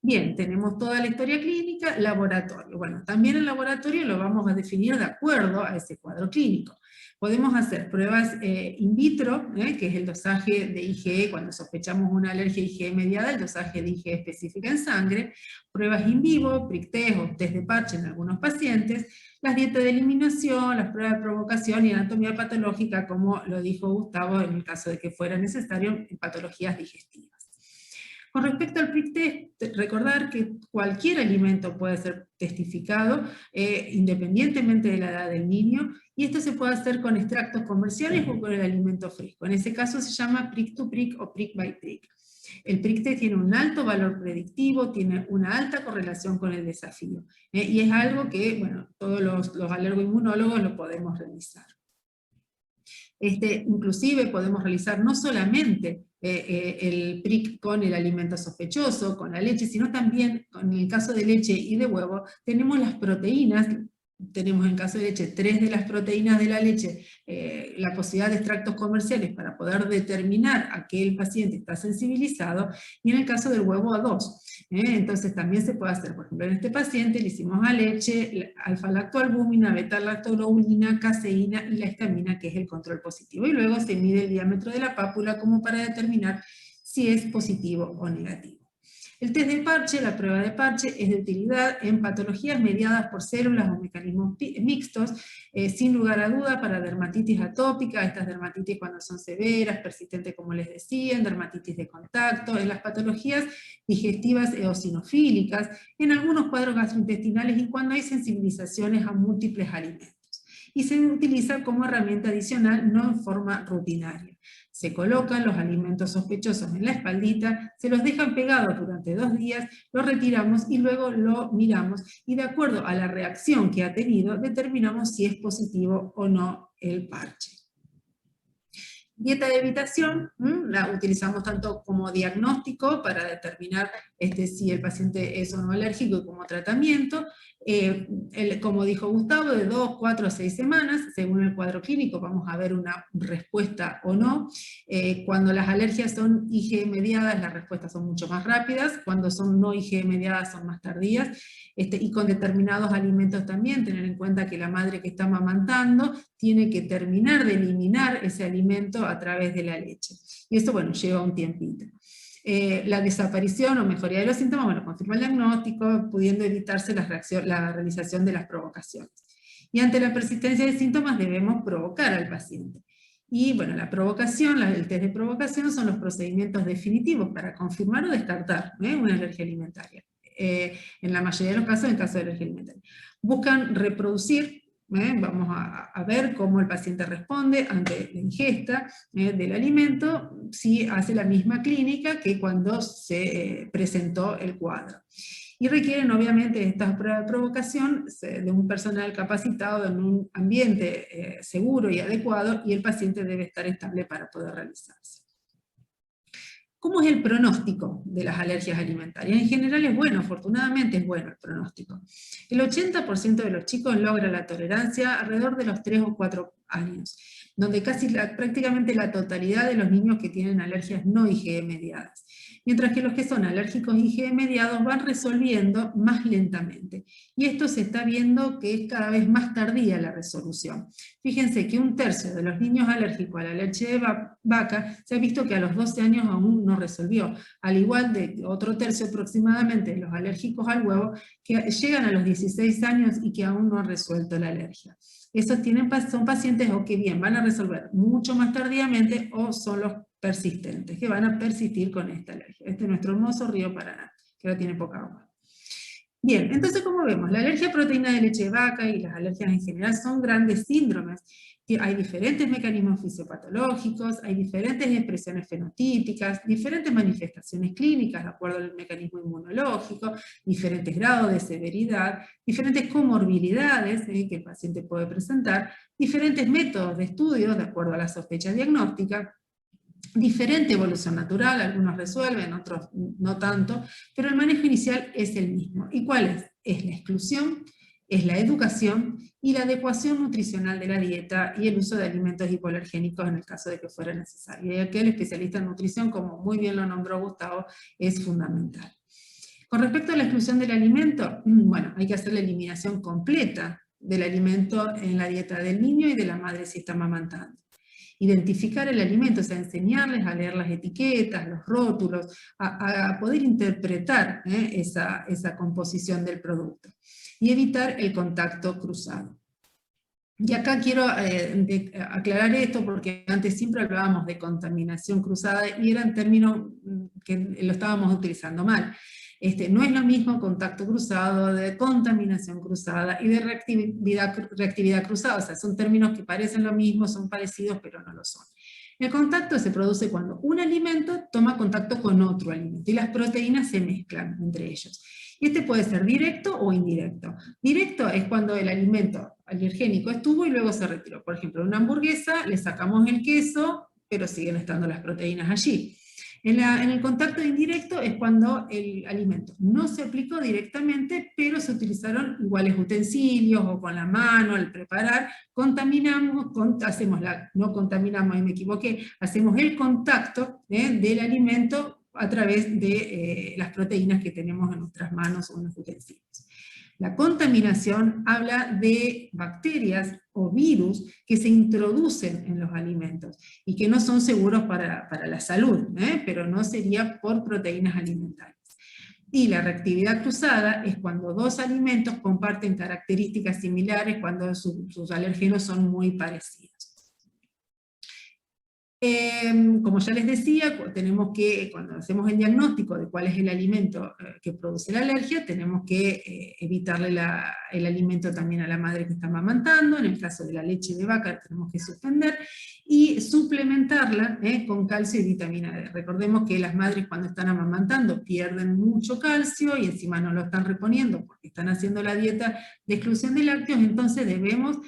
Bien, tenemos toda la historia clínica, laboratorio. Bueno, también el laboratorio lo vamos a definir de acuerdo a ese cuadro clínico. Podemos hacer pruebas in vitro, que es el dosaje de IgE, cuando sospechamos una alergia IgE mediada, el dosaje de IgE específica en sangre, pruebas in vivo, prick test o test de parche en algunos pacientes, las dietas de eliminación, las pruebas de provocación y anatomía patológica, como lo dijo Gustavo, en el caso de que fuera necesario, en patologías digestivas. Con respecto al prick test, recordar que cualquier alimento puede ser testificado, independientemente de la edad del niño, y esto se puede hacer con extractos comerciales o con el alimento fresco. En ese caso se llama prick to prick o prick by prick. El prick test tiene un alto valor predictivo, tiene una alta correlación con el desafío, y es algo que, bueno, todos los alergoinmunólogos lo podemos realizar. Inclusive podemos realizar no solamente el prick con el alimento sospechoso, con la leche, sino también, en el caso de leche y de huevo, tenemos las proteínas. Tenemos en caso de leche 3 de las proteínas de la leche, la posibilidad de extractos comerciales para poder determinar a qué el paciente está sensibilizado, y en el caso del huevo a 2. Entonces también se puede hacer, por ejemplo, en este paciente le hicimos a leche, alfa-lactoalbúmina, beta-lactoglobulina, caseína y la histamina, que es el control positivo, y luego se mide el diámetro de la pápula como para determinar si es positivo o negativo. El test de parche, la prueba de parche, es de utilidad en patologías mediadas por células o mecanismos mixtos, sin lugar a duda para dermatitis atópica, estas dermatitis cuando son severas, persistentes como les decía, en dermatitis de contacto, en las patologías digestivas eosinofílicas, en algunos cuadros gastrointestinales y cuando hay sensibilizaciones a múltiples alimentos. Y se utiliza como herramienta adicional, no en forma rutinaria. Se colocan los alimentos sospechosos en la espaldita, se los dejan pegados durante 2 días, los retiramos y luego lo miramos, y de acuerdo a la reacción que ha tenido, determinamos si es positivo o no el parche. Dieta de evitación, la utilizamos tanto como diagnóstico para determinar si el paciente es o no alérgico, y como tratamiento. Como dijo Gustavo, de 2, 4 a 6 semanas, según el cuadro clínico vamos a ver una respuesta o no. Cuando las alergias son IgE mediadas, las respuestas son mucho más rápidas, cuando son no IgE mediadas son más tardías, y con determinados alimentos también, tener en cuenta que la madre que está amamantando tiene que terminar de eliminar ese alimento a través de la leche. Y esto, bueno, lleva un tiempito. La desaparición o mejoría de los síntomas, bueno, confirma el diagnóstico, pudiendo evitarse la realización de las provocaciones. Y ante la persistencia de síntomas debemos provocar al paciente. Y bueno, la provocación, el test de provocación son los procedimientos definitivos para confirmar o descartar una alergia alimentaria. En la mayoría de los casos, en caso de alergia alimentaria. Buscan reproducir, vamos a ver cómo el paciente responde ante la ingesta del alimento, si hace la misma clínica que cuando se presentó el cuadro. Y requieren obviamente estas pruebas de provocación de un personal capacitado en un ambiente seguro y adecuado, y el paciente debe estar estable para poder realizarse. ¿Cómo es el pronóstico de las alergias alimentarias? En general es bueno, afortunadamente es bueno el pronóstico. El 80% de los chicos logra la tolerancia alrededor de los 3 o 4 años, donde prácticamente la totalidad de los niños que tienen alergias no IgE mediadas. Mientras que los que son alérgicos IgE mediados van resolviendo más lentamente. Y esto se está viendo que es cada vez más tardía la resolución. Fíjense que 1/3 de los niños alérgicos a la leche de vaca se ha visto que a los 12 años aún no resolvió, al igual de otro tercio aproximadamente de los alérgicos al huevo que llegan a los 16 años y que aún no han resuelto la alergia. Esos son pacientes o que bien van a resolver mucho más tardíamente o son los persistentes, que van a persistir con esta alergia. Este es nuestro hermoso río Paraná, que ahora tiene poca agua. Bien, entonces como vemos, la alergia a proteína de leche de vaca y las alergias en general son grandes síndromes. Hay diferentes mecanismos fisiopatológicos, hay diferentes expresiones fenotípicas, diferentes manifestaciones clínicas de acuerdo al mecanismo inmunológico, diferentes grados de severidad, diferentes comorbilidades que el paciente puede presentar, diferentes métodos de estudio de acuerdo a la sospecha diagnóstica, diferente evolución natural, algunos resuelven, otros no tanto, pero el manejo inicial es el mismo. ¿Y cuál es? Es la exclusión, es la educación y la adecuación nutricional de la dieta y el uso de alimentos hipoalergénicos en el caso de que fuera necesario. Y aquí el especialista en nutrición, como muy bien lo nombró Gustavo, es fundamental. Con respecto a la exclusión del alimento, bueno, hay que hacer la eliminación completa del alimento en la dieta del niño y de la madre si está amamantando. Identificar el alimento, o sea, enseñarles a leer las etiquetas, los rótulos, a poder interpretar esa composición del producto. Y evitar el contacto cruzado. Y acá quiero aclarar esto porque antes siempre hablábamos de contaminación cruzada y eran términos que lo estábamos utilizando mal. No es lo mismo contacto cruzado, de contaminación cruzada y de reactividad cruzada, o sea, son términos que parecen lo mismo, son parecidos, pero no lo son. El contacto se produce cuando un alimento toma contacto con otro alimento y las proteínas se mezclan entre ellos. Y puede ser directo o indirecto. Directo es cuando el alimento alergénico estuvo y luego se retiró. Por ejemplo, en una hamburguesa le sacamos el queso, pero siguen estando las proteínas allí. En el contacto indirecto es cuando el alimento no se aplicó directamente, pero se utilizaron iguales utensilios o con la mano al preparar, contaminamos, no contaminamos, ahí me equivoqué, hacemos el contacto del alimento a través de las proteínas que tenemos en nuestras manos o en los utensilios. La contaminación habla de bacterias o virus que se introducen en los alimentos y que no son seguros para la salud, pero no sería por proteínas alimentarias. Y la reactividad cruzada es cuando dos alimentos comparten características similares, cuando sus alérgenos son muy parecidos. Como ya les decía, tenemos que, cuando hacemos el diagnóstico de cuál es el alimento que produce la alergia, tenemos que evitarle el alimento también a la madre que está amamantando. En el caso de la leche de vaca tenemos que suspender y suplementarla con calcio y vitamina D. Recordemos que las madres cuando están amamantando pierden mucho calcio y encima no lo están reponiendo porque están haciendo la dieta de exclusión de lácteos, entonces debemos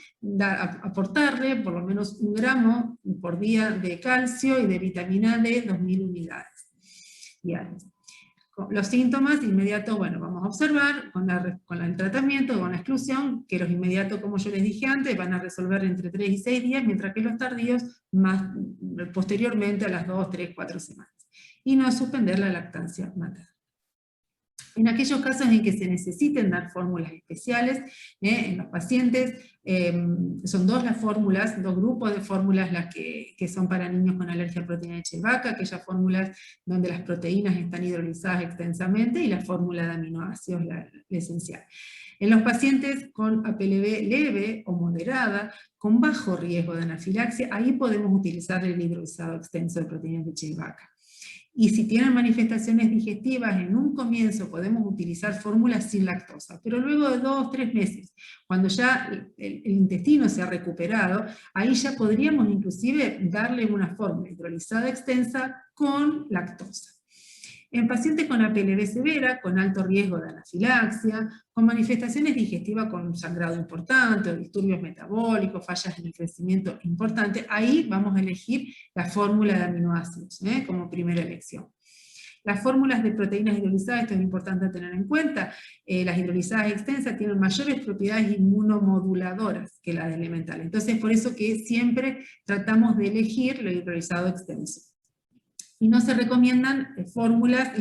aportarle por lo menos 1 gramo por día de calcio y de vitamina D, 2000 unidades diarias. Los síntomas inmediatos, bueno, vamos a observar con el tratamiento, con la exclusión, que los inmediatos, como yo les dije antes, van a resolver entre 3 y 6 días, mientras que los tardíos más posteriormente a las 2, 3, 4 semanas. Y no suspender la lactancia materna. En aquellos casos en que se necesiten dar fórmulas especiales, en los pacientes, son dos las fórmulas, dos grupos de fórmulas las que son para niños con alergia a proteína de leche de vaca, aquellas fórmulas donde las proteínas están hidrolizadas extensamente, y la fórmula de aminoácidos, la esencial. En los pacientes con APLB leve o moderada, con bajo riesgo de anafilaxia, ahí podemos utilizar el hidrolizado extenso de proteína de leche de vaca. Y si tienen manifestaciones digestivas, en un comienzo podemos utilizar fórmulas sin lactosa, pero luego de 2 o 3 meses, cuando ya el intestino se ha recuperado, ahí ya podríamos inclusive darle una fórmula hidrolizada extensa con lactosa. En pacientes con APLB severa, con alto riesgo de anafilaxia, con manifestaciones digestivas con un sangrado importante, o disturbios metabólicos, fallas en el crecimiento importante, ahí vamos a elegir la fórmula de aminoácidos como primera elección. Las fórmulas de proteínas hidrolizadas, esto es importante tener en cuenta, las hidrolizadas extensas tienen mayores propiedades inmunomoduladoras que las elementales. Entonces, por eso que siempre tratamos de elegir lo hidrolizado extenso. Y no se recomiendan fórmulas,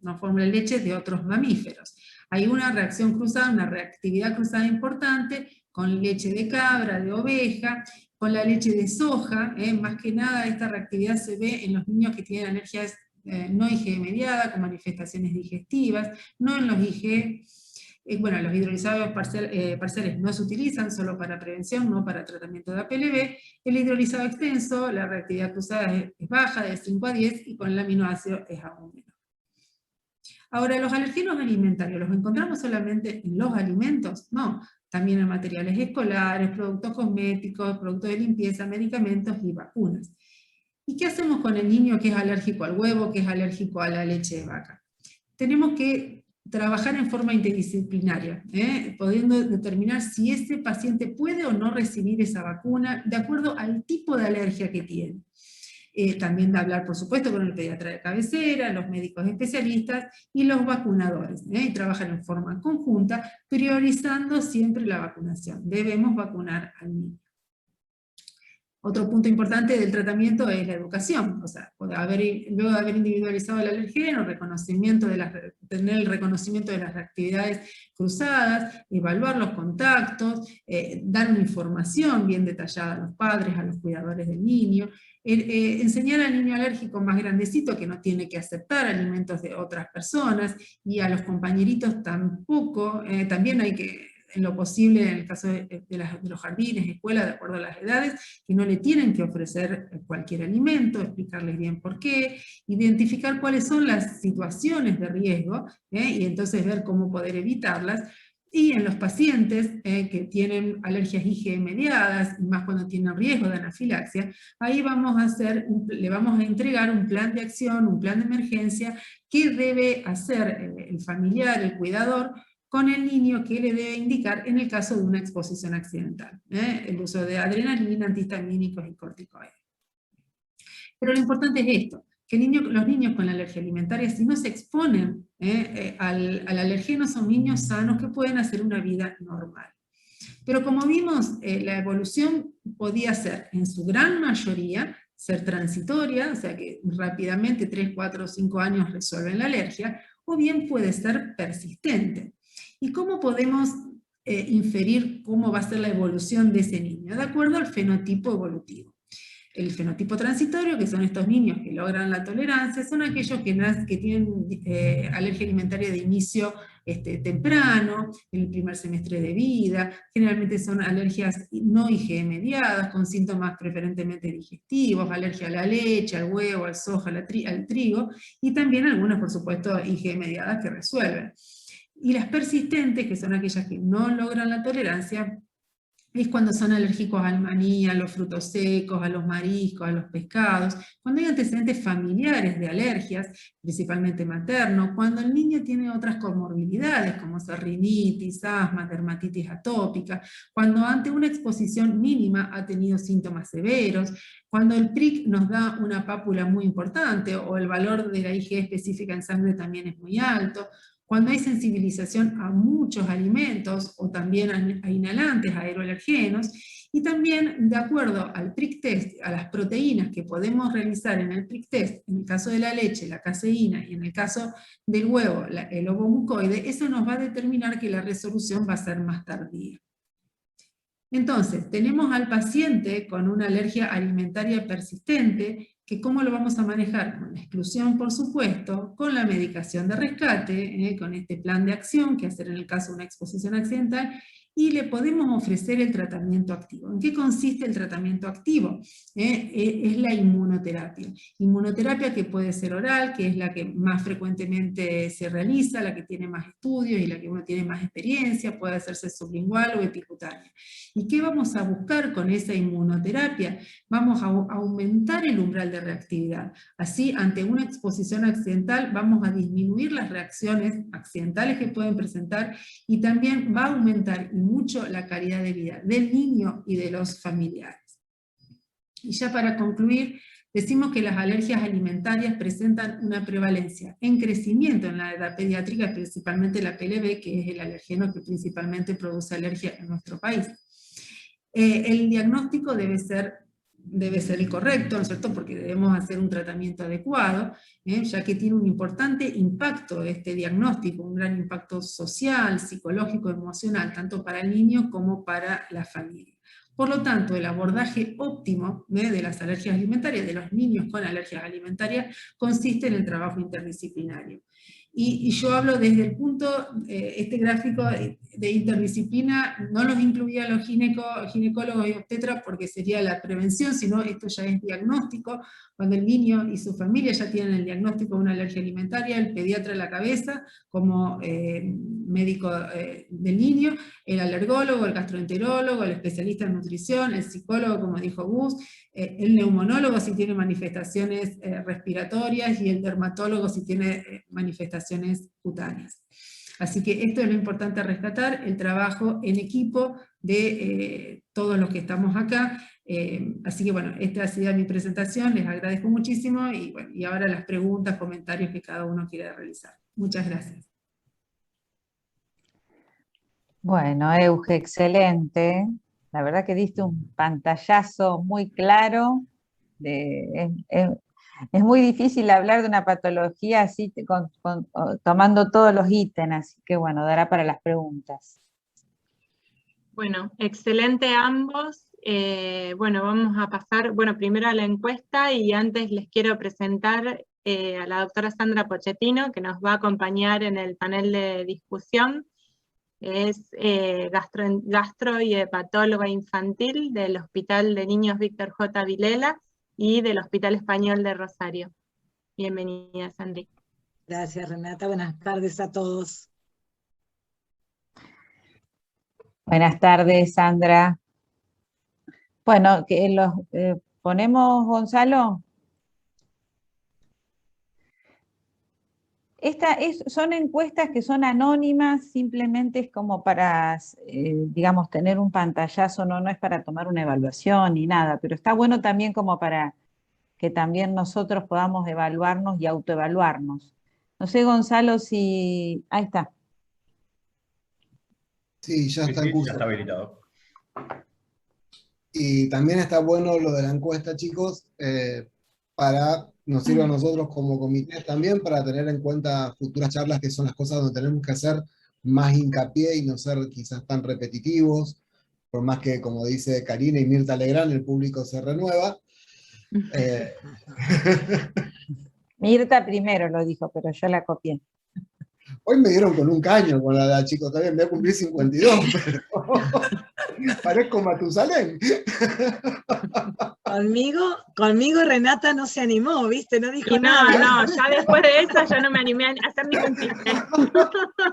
no fórmulas leches de otros mamíferos. Hay una reacción cruzada, una reactividad cruzada importante con leche de cabra, de oveja, con la leche de soja. Más que nada esta reactividad se ve en los niños que tienen alergias no IgE mediada, con manifestaciones digestivas, no en los IgE. Bueno, los hidrolizados parciales no se utilizan solo para prevención, no para tratamiento de APLB. El hidrolizado extenso, la reactividad cruzada es baja, de 5 a 10, y con el aminoácido es aún menor. Ahora, los alergenos alimentarios, ¿los encontramos solamente en los alimentos? No, también en materiales escolares, productos cosméticos, productos de limpieza, medicamentos y vacunas. ¿Y qué hacemos con el niño que es alérgico al huevo, que es alérgico a la leche de vaca? Tenemos que trabajar en forma interdisciplinaria, pudiendo determinar si ese paciente puede o no recibir esa vacuna de acuerdo al tipo de alergia que tiene. También de hablar, por supuesto, con el pediatra de cabecera, los médicos especialistas y los vacunadores, y trabajar en forma conjunta, priorizando siempre la vacunación. Debemos vacunar al niño. Otro punto importante del tratamiento es la educación, o sea, luego de haber individualizado el alergeno, tener el reconocimiento de las reactividades cruzadas, evaluar los contactos, dar una información bien detallada a los padres, a los cuidadores del niño, enseñar al niño alérgico más grandecito que no tiene que aceptar alimentos de otras personas, y a los compañeritos tampoco, también hay que, en lo posible, en el caso de los jardines, escuelas, de acuerdo a las edades, que no le tienen que ofrecer cualquier alimento, explicarles bien por qué, identificar cuáles son las situaciones de riesgo, y entonces ver cómo poder evitarlas. Y en los pacientes que tienen alergias IgE mediadas, más cuando tienen riesgo de anafilaxia, ahí le vamos a entregar un plan de acción, un plan de emergencia, que debe hacer el familiar, el cuidador, con el niño, que le debe indicar en el caso de una exposición accidental. El uso de adrenalina, antihistamínicos y corticoides. Pero lo importante es esto, que los niños con la alergia alimentaria, si no se exponen al alergeno, son niños sanos que pueden hacer una vida normal. Pero como vimos, la evolución podía ser, en su gran mayoría, ser transitoria, o sea que rápidamente, 3, 4 o 5 años resuelven la alergia, o bien puede ser persistente. ¿Y cómo podemos inferir cómo va a ser la evolución de ese niño? De acuerdo al fenotipo evolutivo. El fenotipo transitorio, que son estos niños que logran la tolerancia, son aquellos que tienen alergia alimentaria de inicio temprano, en el primer semestre de vida. Generalmente son alergias no IgE mediadas, con síntomas preferentemente digestivos, alergia a la leche, al huevo, al soja, al trigo, y también algunas, por supuesto, IgE mediadas que resuelven. Y las persistentes, que son aquellas que no logran la tolerancia, es cuando son alérgicos al maní, a los frutos secos, a los mariscos, a los pescados, cuando hay antecedentes familiares de alergias, principalmente materno, cuando el niño tiene otras comorbilidades como rinitis, asma, dermatitis atópica, cuando ante una exposición mínima ha tenido síntomas severos, cuando el PRIC nos da una pápula muy importante o el valor de la IgE específica en sangre también es muy alto, cuando hay sensibilización a muchos alimentos o también a inhalantes, a aeroalergenos, y también de acuerdo al PRIC test, a las proteínas que podemos realizar en el PRIC test, en el caso de la leche, la caseína, y en el caso del huevo, el ovomucoide, eso nos va a determinar que la resolución va a ser más tardía. Entonces, tenemos al paciente con una alergia alimentaria persistente, que ¿cómo lo vamos a manejar? Con la exclusión, por supuesto, con la medicación de rescate, con este plan de acción que hacer en el caso de una exposición accidental, y le podemos ofrecer el tratamiento activo. ¿En qué consiste el tratamiento activo? Es la inmunoterapia. Inmunoterapia que puede ser oral, que es la que más frecuentemente se realiza, la que tiene más estudios y la que uno tiene más experiencia, puede hacerse sublingual o epicutánea. ¿Y qué vamos a buscar con esa inmunoterapia? Vamos a aumentar el umbral de reactividad. Así, ante una exposición accidental, vamos a disminuir las reacciones accidentales que pueden presentar y también va a aumentar mucho la calidad de vida del niño y de los familiares. Y ya para concluir, decimos que las alergias alimentarias presentan una prevalencia en crecimiento en la edad pediátrica, principalmente la PLB, que es el alergeno que principalmente produce alergia en nuestro país. El diagnóstico debe ser el correcto, ¿no es cierto?, porque debemos hacer un tratamiento adecuado, ya que tiene un importante impacto este diagnóstico, un gran impacto social, psicológico, emocional, tanto para el niño como para la familia. Por lo tanto, el abordaje óptimo de las alergias alimentarias, de los niños con alergias alimentarias, consiste en el trabajo interdisciplinario. Y yo hablo desde el punto, este gráfico de interdisciplina, no los incluía a los ginecólogos y obstetras porque sería la prevención, sino esto ya es diagnóstico, cuando el niño y su familia ya tienen el diagnóstico de una alergia alimentaria, el pediatra a la cabeza, como médico del niño, el alergólogo, el gastroenterólogo, el especialista en nutrición, el psicólogo, como dijo Gus, el neumonólogo si tiene manifestaciones respiratorias y el dermatólogo si tiene manifestaciones cutáneas. Así que esto es lo importante a rescatar, el trabajo en equipo de todos los que estamos acá. Así que bueno, esta ha sido mi presentación, les agradezco muchísimo y, bueno, y ahora las preguntas, comentarios que cada uno quiera realizar. Muchas gracias. Bueno, Euge, excelente. La verdad que diste un pantallazo muy claro. Es muy difícil hablar de una patología así, tomando todos los ítems, así que bueno, dará para las preguntas. Bueno, excelente ambos. Bueno, vamos a pasar, primero a la encuesta y antes les quiero presentar a la doctora Sandra Pochettino, que nos va a acompañar en el panel de discusión. Es gastro y hepatóloga infantil del Hospital de Niños Víctor J. Vilela y del Hospital Español de Rosario. Bienvenida, Sandri. Gracias, Renata. Buenas tardes a todos. Buenas tardes, Sandra. Bueno, los ponemos, Gonzalo. Son encuestas que son anónimas, simplemente es como para, digamos, tener un pantallazo, no es para tomar una evaluación ni nada, pero está bueno también como para que también nosotros podamos evaluarnos y autoevaluarnos. No sé, Gonzalo, si... Ahí está. Sí, ya está en curso. Ya está habilitado. Y también está bueno lo de la encuesta, chicos, nos sirve a nosotros como comité también para tener en cuenta futuras charlas, que son las cosas donde tenemos que hacer más hincapié y no ser quizás tan repetitivos, por más que, como dice Karina y Mirta Legrand, el público se renueva. Mirta primero lo dijo, pero yo la copié. Hoy me dieron con un caño con la edad, chicos, también me voy a cumplir 52, pero... Parezco Matusalén. Conmigo Renata no se animó, ¿viste? No dijo Y nada. no, ya después de eso ya no me animé a hacer ningún chiste.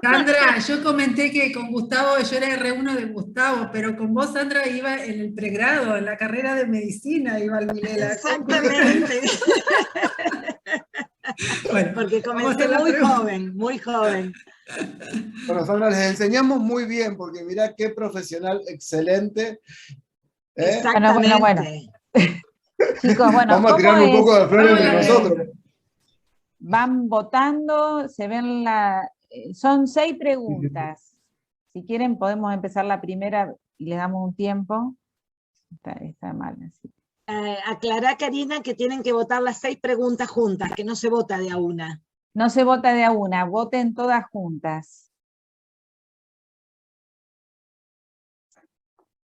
Sandra, yo comenté que con Gustavo, yo era R1 de Gustavo, pero con vos, Sandra, iba en el pregrado, en la carrera de medicina, iba al Vilela. Exactamente. Bueno, Porque vamos a comencé hacer la muy pregunta. joven, muy joven. Bueno, Sandra, les enseñamos muy bien, porque mirá qué profesional excelente. Exactamente. Bueno. Chicos, bueno, Vamos a ¿cómo tirarnos un es? poco de flores Vamos entre a ver. nosotros. Van votando, se ven son 6 preguntas. Si quieren podemos empezar la primera y les damos un tiempo. Está mal así. Aclará, Karina, que tienen que votar las 6 preguntas juntas, que no se vota de a una. No se vota de a una, voten todas juntas.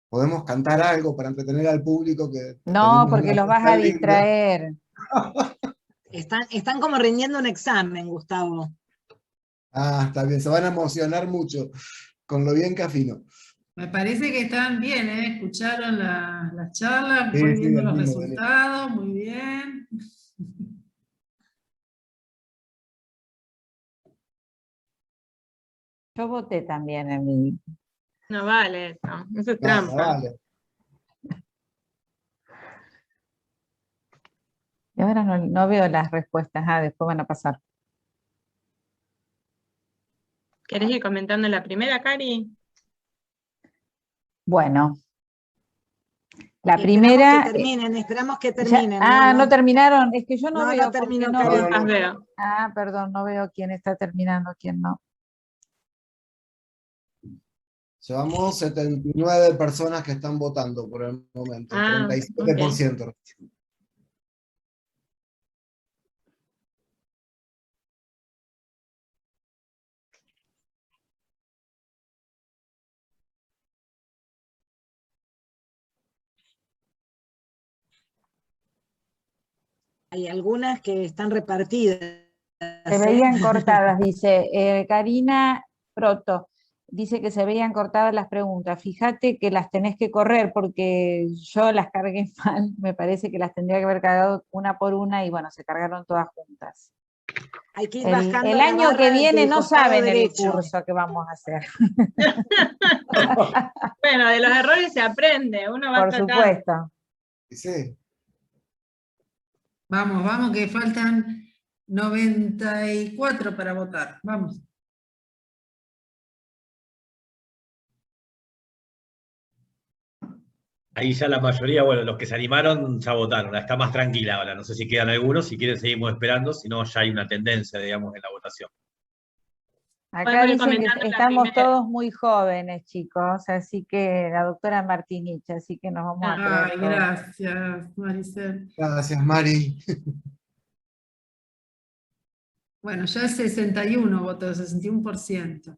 Podemos cantar algo para entretener al público. Que No, tenemos porque una los vas fiesta a linda. distraer. Están como rindiendo un examen, Gustavo. Ah, está bien, se van a emocionar mucho con lo bien que afino. Me parece que están bien, ¿eh? Escucharon la charla, Sí, voy sí, viendo los venimos. resultados, muy bien. Yo voté también en mi... No vale eso, eso es Vale, trampa. vale. Y ahora no veo las respuestas, después van a pasar. ¿Querés ir comentando la primera, Cari? Bueno. La Esperamos primera... esperamos que terminen. no terminaron, es que yo no veo. No terminó, porque Cari. veo. Las veo. Perdón, no veo quién está terminando, quién no. Llevamos 79 personas que están votando por el momento, 37%. Hay algunas que están repartidas. Se veían cortadas, dice Karina Proto. Dice que se veían cortadas las preguntas. Fíjate que las tenés que correr porque yo las cargué mal. Me parece que las tendría que haber cargado una por una y bueno, se cargaron todas juntas. Hay que ir bajando El la año barra que viene del no costado saben derecho. el curso que vamos a hacer. Bueno, de los errores se aprende, uno va Por tratando. supuesto. Sí. Vamos, que faltan 94 para votar. Vamos. Ahí ya la mayoría, bueno, los que se animaron ya votaron, está más tranquila ahora, no sé si quedan algunos, si quieren seguimos esperando, si no ya hay una tendencia, digamos, en la votación. Acá Podemos ir dicen que comentando la estamos primera. todos muy jóvenes, chicos, así que la doctora Martinich, así que nos vamos a Ay, creer todos. gracias, Maricel. Gracias, Mari. Bueno, ya el 61 votó, 61%.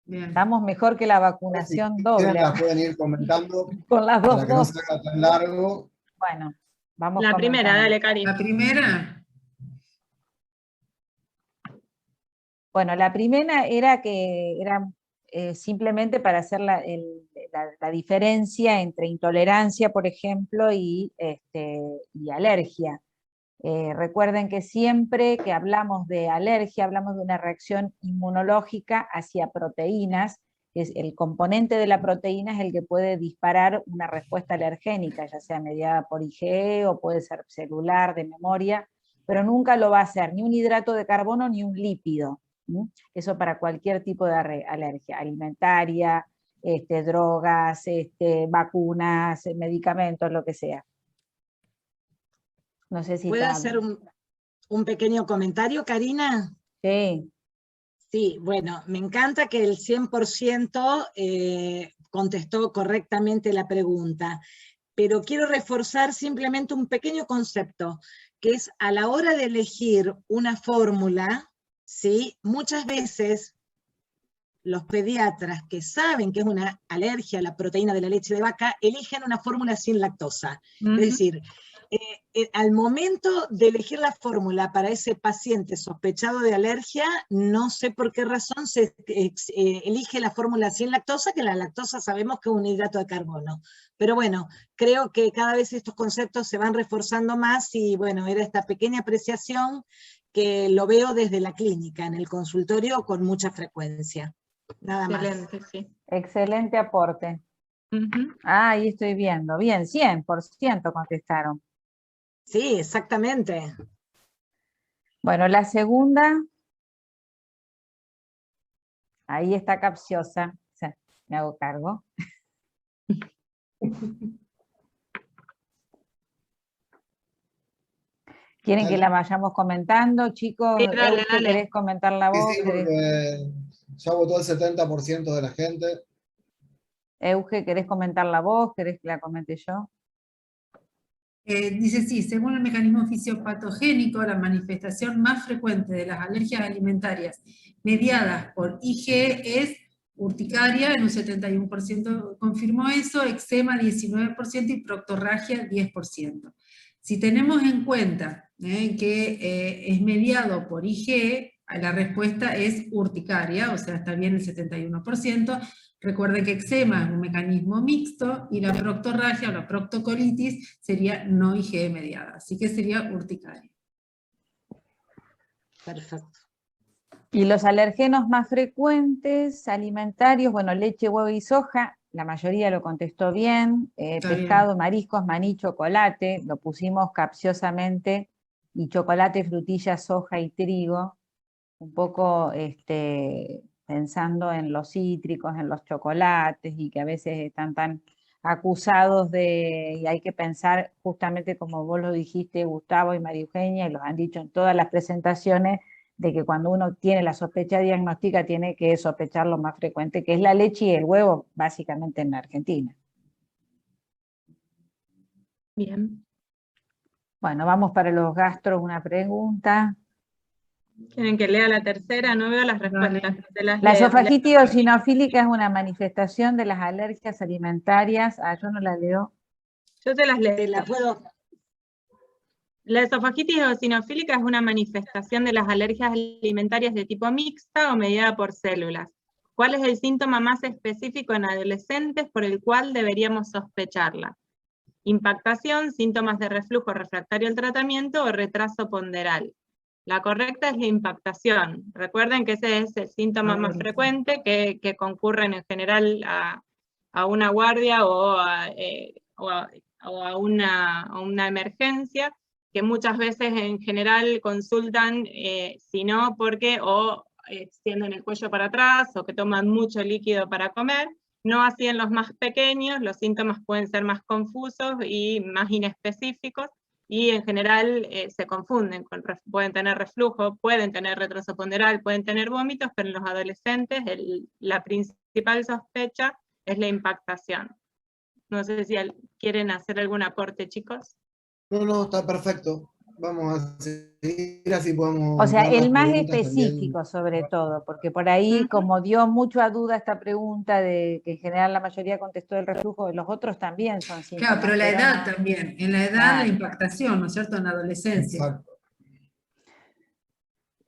Bien. Estamos mejor que la vacunación Si doble. quieren, las pueden ir comentando Con las para dos que no dosis. se haga tan largo. Bueno, vamos La primera, comentando. dale, Cari. La primera, Bueno, la primera era que era simplemente para hacer la diferencia entre intolerancia, por ejemplo, y alergia. Recuerden que siempre que hablamos de alergia, hablamos de una reacción inmunológica hacia proteínas, que es el componente de la proteína es el que puede disparar una respuesta alergénica, ya sea mediada por IgE o puede ser celular, de memoria, pero nunca lo va a hacer ni un hidrato de carbono ni un lípido. Eso para cualquier tipo de alergia, alimentaria, drogas, vacunas, medicamentos, lo que sea. No sé si ¿Puedo está... hacer un pequeño comentario, Karina? Sí. Sí, bueno, me encanta que el 100% contestó correctamente la pregunta, pero quiero reforzar simplemente un pequeño concepto, que es a la hora de elegir una fórmula, ¿sí? Muchas veces los pediatras que saben que es una alergia a la proteína de la leche de vaca, eligen una fórmula sin lactosa. Es decir, al momento de elegir la fórmula para ese paciente sospechado de alergia, no sé por qué razón se elige la fórmula sin lactosa, que la lactosa sabemos que es un hidrato de carbono. Pero bueno, creo que cada vez estos conceptos se van reforzando más y bueno, era esta pequeña apreciación que lo veo desde la clínica, en el consultorio con mucha frecuencia. Nada más. Excelente, sí. Excelente aporte. Ujú. Ah, ahí estoy viendo. Bien, 100% contestaron. Sí, exactamente. Bueno, la segunda, ahí está capciosa. O sea, me hago cargo. ¿Quieren que la vayamos comentando, chicos? Sí, dale, Euge, dale. ¿querés comentarla Sí, vos? sí, porque ya votó el 70% de la gente. Euge, ¿querés comentarla vos? ¿Querés que la comente yo? Dice, sí, según el mecanismo fisiopatogénico, la manifestación más frecuente de las alergias alimentarias mediadas por IgE es urticaria, en un 71% confirmó eso, eczema 19% y proctorragia 10%. Si tenemos en cuenta que es mediado por IgE, la respuesta es urticaria, o sea, está bien el 71%. Recuerden que eczema es un mecanismo mixto y la proctorragia o la proctocolitis sería no IgE mediada, así que sería urticaria. Perfecto. Y los alergenos más frecuentes, alimentarios, bueno, leche, huevo y soja, la mayoría lo contestó bien, pescado, mariscos, maní, chocolate, lo pusimos capciosamente, y chocolate, frutillas, soja y trigo, un poco pensando en los cítricos, en los chocolates, y que a veces están tan acusados y hay que pensar justamente como vos lo dijiste, Gustavo y María Eugenia, y los han dicho en todas las presentaciones, de que cuando uno tiene la sospecha diagnóstica tiene que sospechar lo más frecuente, que es la leche y el huevo, básicamente en Argentina. Bien. Bueno, vamos para los gastros, una pregunta. ¿Quieren que lea la tercera? No veo las respuestas. Te las La leo. esofagitis eosinofílica es una manifestación de las alergias alimentarias. Ah, yo no la leo. Yo te las leo. Te la puedo... La esofagitis eosinofílica es una manifestación de las alergias alimentarias de tipo mixta o mediada por células. ¿Cuál es el síntoma más específico en adolescentes por el cual deberíamos sospecharla? Impactación, síntomas de reflujo refractario al tratamiento o retraso ponderal. La correcta es la impactación. Recuerden que ese es el síntoma más frecuente que concurren en general a una guardia o a una emergencia, que muchas veces en general consultan, si no, porque o extienden el cuello para atrás o que toman mucho líquido para comer. No así en los más pequeños, los síntomas pueden ser más confusos y más inespecíficos, y en general se confunden, pueden tener reflujo, pueden tener retraso ponderal, pueden tener vómitos, pero en los adolescentes la principal sospecha es la impactación. No sé si quieren hacer algún aporte, chicos. No, está perfecto. Vamos a seguir, así podemos O sea, ver las el más preguntas específico también. sobre todo, porque por ahí, como dio mucho a duda esta pregunta de que en general la mayoría contestó el reflujo, los otros también son síntomas. Claro, pero la edad no. también, en la edad Claro. la impactación, ¿no es cierto?, en la adolescencia. Exacto.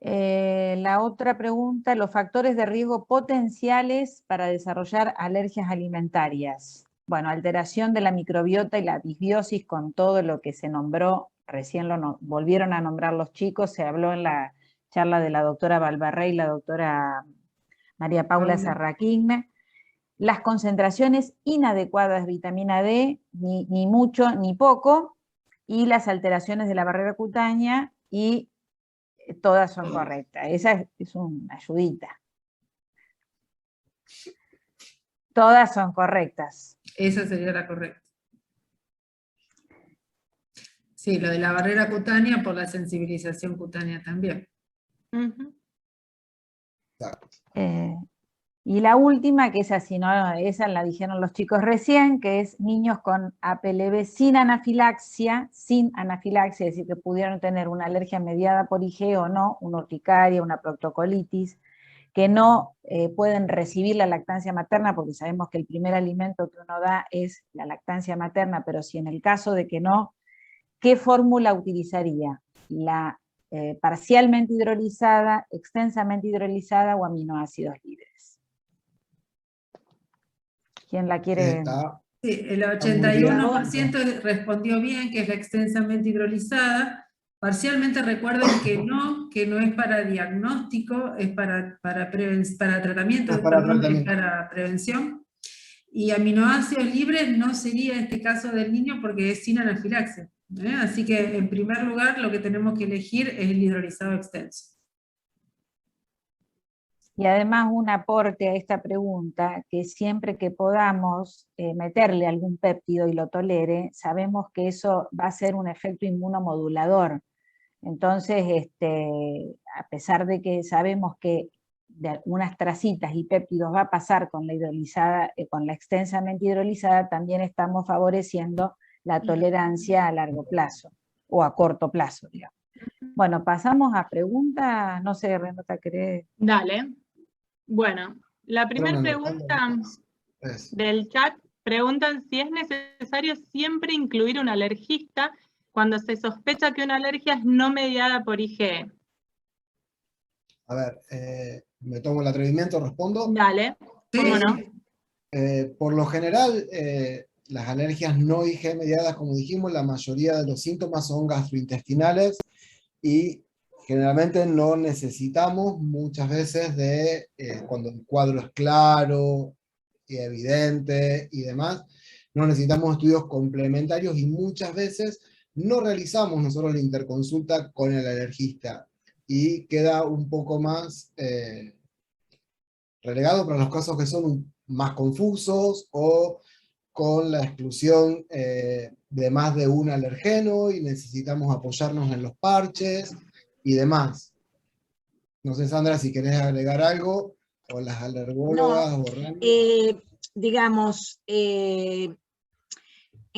La otra pregunta, los factores de riesgo potenciales para desarrollar alergias alimentarias. Bueno, alteración de la microbiota y la disbiosis con todo lo que se nombró, recién volvieron a nombrar los chicos, se habló en la charla de la doctora Valvarrey y la doctora María Paula Sarraquín. Las concentraciones inadecuadas de vitamina D, ni mucho ni poco, y las alteraciones de la barrera cutánea, y todas son correctas. Esa es una ayudita. Todas son correctas. Esa sería la correcta. Sí, lo de la barrera cutánea por la sensibilización cutánea también. Exacto. Y la última, que esa, si no, esa la dijeron los chicos recién, que es niños con APLB sin anafilaxia, es decir, que pudieron tener una alergia mediada por IgE o no, una urticaria, una proctocolitis, que no pueden recibir la lactancia materna, porque sabemos que el primer alimento que uno da es la lactancia materna, pero si en el caso de que no ¿qué fórmula utilizaría? ¿La parcialmente hidrolizada, extensamente hidrolizada o aminoácidos libres? ¿Quién la quiere? Sí, el muy bien. 81% respondió bien, que es la extensamente hidrolizada. Parcialmente recuerden que no es para diagnóstico, es para tratamiento, Es para perdón, tratamiento. es para prevención. Y aminoácidos libres no sería este caso del niño porque es sin anafilaxia. Así que en primer lugar lo que tenemos que elegir es el hidrolizado extenso. Y además un aporte a esta pregunta, que siempre que podamos meterle algún péptido y lo tolere, sabemos que eso va a ser un efecto inmunomodulador. Entonces, a pesar de que sabemos que de algunas tracitas y péptidos va a pasar con la hidrolizada, con la extensamente hidrolizada, también estamos favoreciendo la tolerancia a largo plazo, o a corto plazo, digamos. Bueno, pasamos a preguntas, no sé, Renata, ¿querés? Dale. Bueno, la primera pregunta del chat preguntan si es necesario siempre incluir un alergista cuando se sospecha que una alergia es no mediada por IgE. A ver, me tomo el atrevimiento, respondo. Dale, ¿cómo no? Por lo general, las alergias no IgE mediadas, como dijimos, la mayoría de los síntomas son gastrointestinales y generalmente no necesitamos muchas veces de, cuando el cuadro es claro y evidente y demás, no necesitamos estudios complementarios y muchas veces no realizamos nosotros la interconsulta con el alergista y queda un poco más relegado para los casos que son más confusos o con la exclusión de más de un alergeno y necesitamos apoyarnos en los parches y demás. No sé, Sandra, si querés agregar algo, o las alergólogas, No, o Rami. digamos, en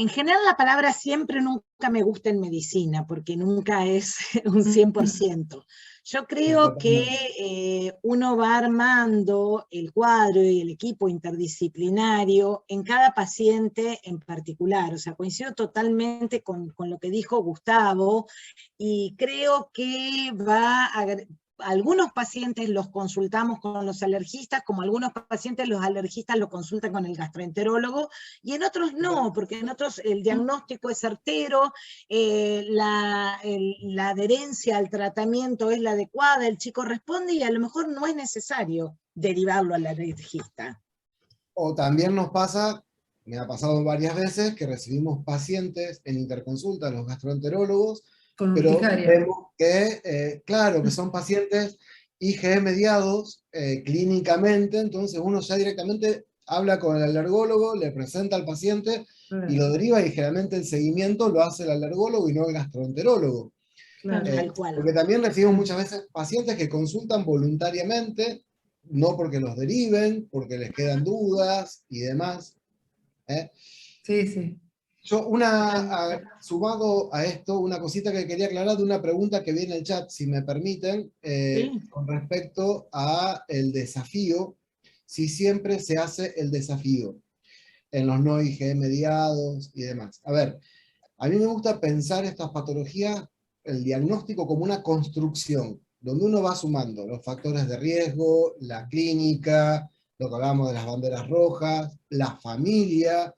general la palabra siempre nunca me gusta en medicina, porque nunca es un 100%. Yo creo que uno va armando el cuadro y el equipo interdisciplinario en cada paciente en particular. O sea, coincido totalmente con lo que dijo Gustavo, y creo que algunos pacientes los consultamos con los alergistas, como algunos pacientes los alergistas los consultan con el gastroenterólogo, y en otros no, porque en otros el diagnóstico es certero, la adherencia al tratamiento es la adecuada, el chico responde y a lo mejor no es necesario derivarlo al alergista. O también nos pasa, me ha pasado varias veces, que recibimos pacientes en interconsulta, los gastroenterólogos, pero vemos que, claro, que son pacientes IgE mediados clínicamente, entonces uno ya directamente habla con el alergólogo, le presenta al paciente y lo deriva, y generalmente el seguimiento lo hace el alergólogo y no el gastroenterólogo. Tal cual. Porque también recibimos muchas veces pacientes que consultan voluntariamente, no porque los deriven, porque les quedan dudas y demás. Sí, sí. Yo, sumado a esto, una cosita que quería aclarar de una pregunta que viene en el chat, si me permiten, con respecto a el desafío, si siempre se hace el desafío en los no IgE mediados y demás. A ver, a mí me gusta pensar estas patologías, el diagnóstico, como una construcción, donde uno va sumando los factores de riesgo, la clínica, lo que hablábamos de las banderas rojas, la familia,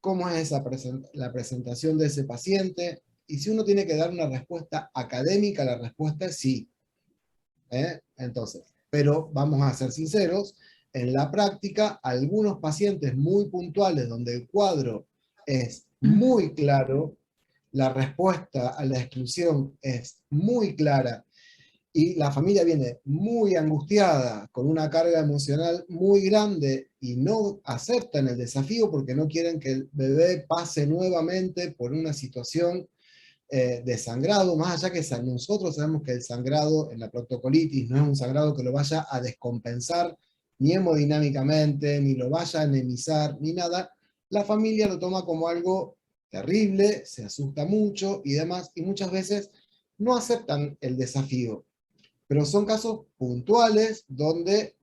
cómo es la presentación de ese paciente, y si uno tiene que dar una respuesta académica, la respuesta es sí. Entonces, pero vamos a ser sinceros, en la práctica, algunos pacientes muy puntuales donde el cuadro es muy claro, la respuesta a la exclusión es muy clara, y la familia viene muy angustiada, con una carga emocional muy grande, y no aceptan el desafío porque no quieren que el bebé pase nuevamente por una situación de sangrado, más allá que nosotros sabemos que el sangrado en la proctocolitis no es un sangrado que lo vaya a descompensar ni hemodinámicamente, ni lo vaya a anemizar, ni nada. La familia lo toma como algo terrible, se asusta mucho y demás, y muchas veces no aceptan el desafío. Pero son casos puntuales donde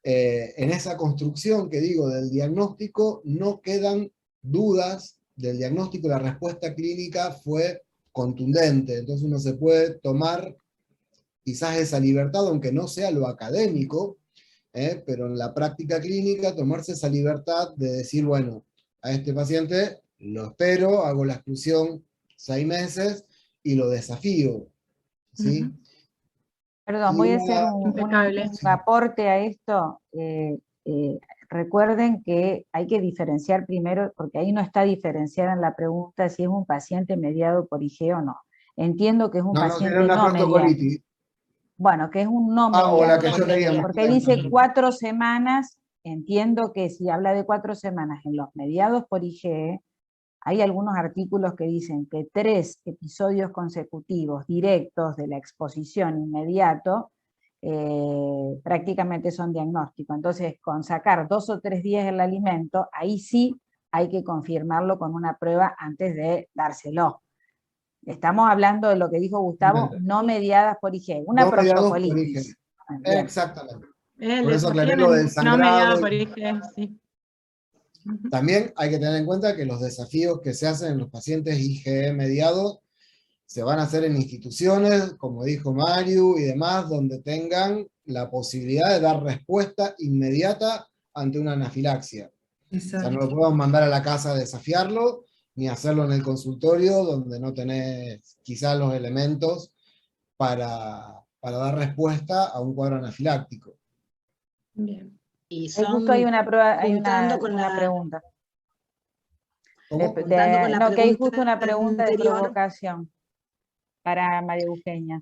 en esa construcción que digo del diagnóstico no quedan dudas del diagnóstico, la respuesta clínica fue contundente. Entonces uno se puede tomar quizás esa libertad, aunque no sea lo académico, pero en la práctica clínica tomarse esa libertad de decir, bueno, a este paciente lo espero, hago la exclusión 6 meses y lo desafío, ¿sí? Perdón, Y voy a hacer un aporte a esto. Recuerden que hay que diferenciar primero, porque ahí no está diferenciada en la pregunta si es un paciente mediado por IgE o no. Entiendo que es un paciente no, no mediado. prostocolitis. Bueno, que es un no mediado. O la que yo quería porque ahí dice 4 semanas, entiendo que si habla de 4 semanas en los mediados por IgE, hay algunos artículos que dicen que 3 episodios consecutivos directos de la exposición inmediato prácticamente son diagnósticos. Entonces, con sacar 2 o 3 días el alimento, ahí sí hay que confirmarlo con una prueba antes de dárselo. Estamos hablando de lo que dijo Gustavo, no mediadas por IgE, una prostocolitis. Exactamente. El Por eso desafío aclaré lo del no mediado sangrado. por IgE, sí. También hay que tener en cuenta que los desafíos que se hacen en los pacientes IgE mediados se van a hacer en instituciones, como dijo Mario y demás, donde tengan la posibilidad de dar respuesta inmediata ante una anafilaxia. Exacto. O sea, no lo podemos mandar a la casa a desafiarlo, ni hacerlo en el consultorio, donde no tenés quizás los elementos para dar respuesta a un cuadro anafiláctico. Bien. Y Justo hay una prueba, hay juntando con una la pregunta. ¿Cómo? Juntando con la No, que hay pregunta justo una pregunta de anterior. provocación para María Eugenia.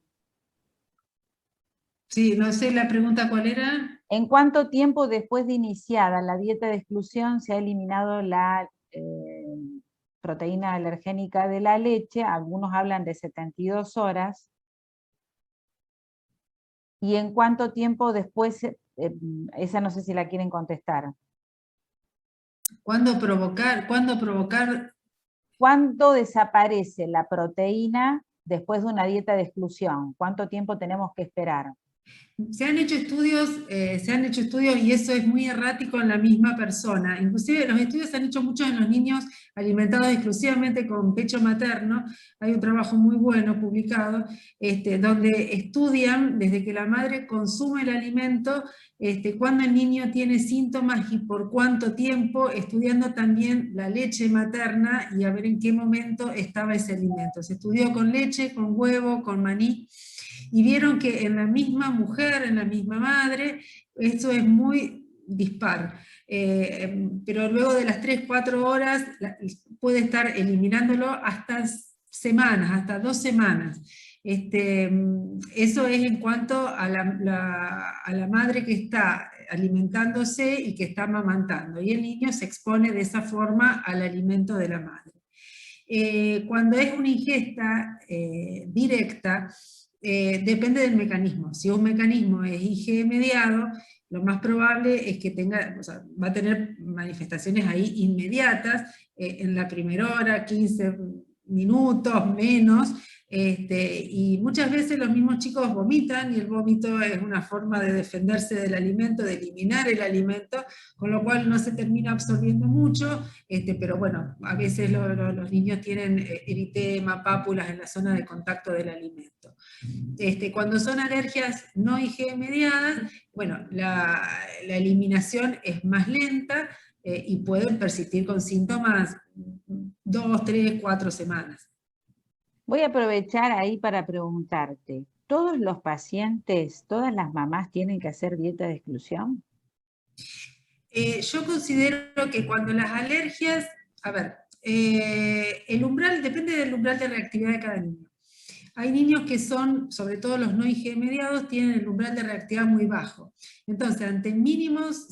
Sí, no sé la pregunta cuál era. ¿En cuánto tiempo después de iniciada la dieta de exclusión se ha eliminado la proteína alergénica de la leche? Algunos hablan de 72 horas. ¿Y en cuánto tiempo después, esa no sé si la quieren contestar? ¿Cuándo provocar? ¿Cuánto desaparece la proteína después de una dieta de exclusión? ¿Cuánto tiempo tenemos que esperar? Se han hecho estudios y eso es muy errático en la misma persona. Inclusive los estudios se han hecho muchos en los niños alimentados exclusivamente con pecho materno. Hay un trabajo muy bueno publicado, donde estudian desde que la madre consume el alimento, cuándo el niño tiene síntomas y por cuánto tiempo, estudiando también la leche materna y a ver en qué momento estaba ese alimento. Se estudió con leche, con huevo, con maní, y vieron que en la misma mujer, en la misma madre, eso es muy dispar. Pero luego de las 3-4 horas puede estar eliminándolo hasta semanas, hasta 2 semanas. Eso es en cuanto a la madre que está alimentándose y que está amamantando, y el niño se expone de esa forma al alimento de la madre. Cuando es una ingesta directa, depende del mecanismo. Si un mecanismo es IgE mediado, lo más probable es que tenga, va a tener manifestaciones ahí inmediatas, en la primera hora, 15 minutos, menos, y muchas veces los mismos chicos vomitan, y el vómito es una forma de defenderse del alimento, de eliminar el alimento, con lo cual no se termina absorbiendo mucho, pero bueno, a veces los niños tienen eritema, pápulas en la zona de contacto del alimento. Cuando son alergias no IgE mediadas, bueno, la eliminación es más lenta, y pueden persistir con síntomas 2, 3, 4 semanas. Voy a aprovechar ahí para preguntarte, ¿todos los pacientes, todas las mamás tienen que hacer dieta de exclusión? Yo considero que cuando las alergias, a ver, el umbral, depende del umbral de reactividad de cada niño. Hay niños que son, sobre todo los no IgE mediados, tienen el umbral de reactividad muy bajo. Entonces, ante mínimas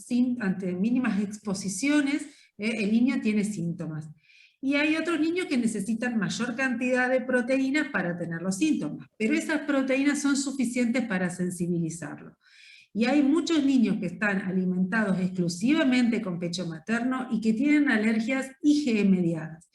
exposiciones, el niño tiene síntomas. Y hay otros niños que necesitan mayor cantidad de proteínas para tener los síntomas, pero esas proteínas son suficientes para sensibilizarlo. Y hay muchos niños que están alimentados exclusivamente con pecho materno y que tienen alergias IgE mediadas.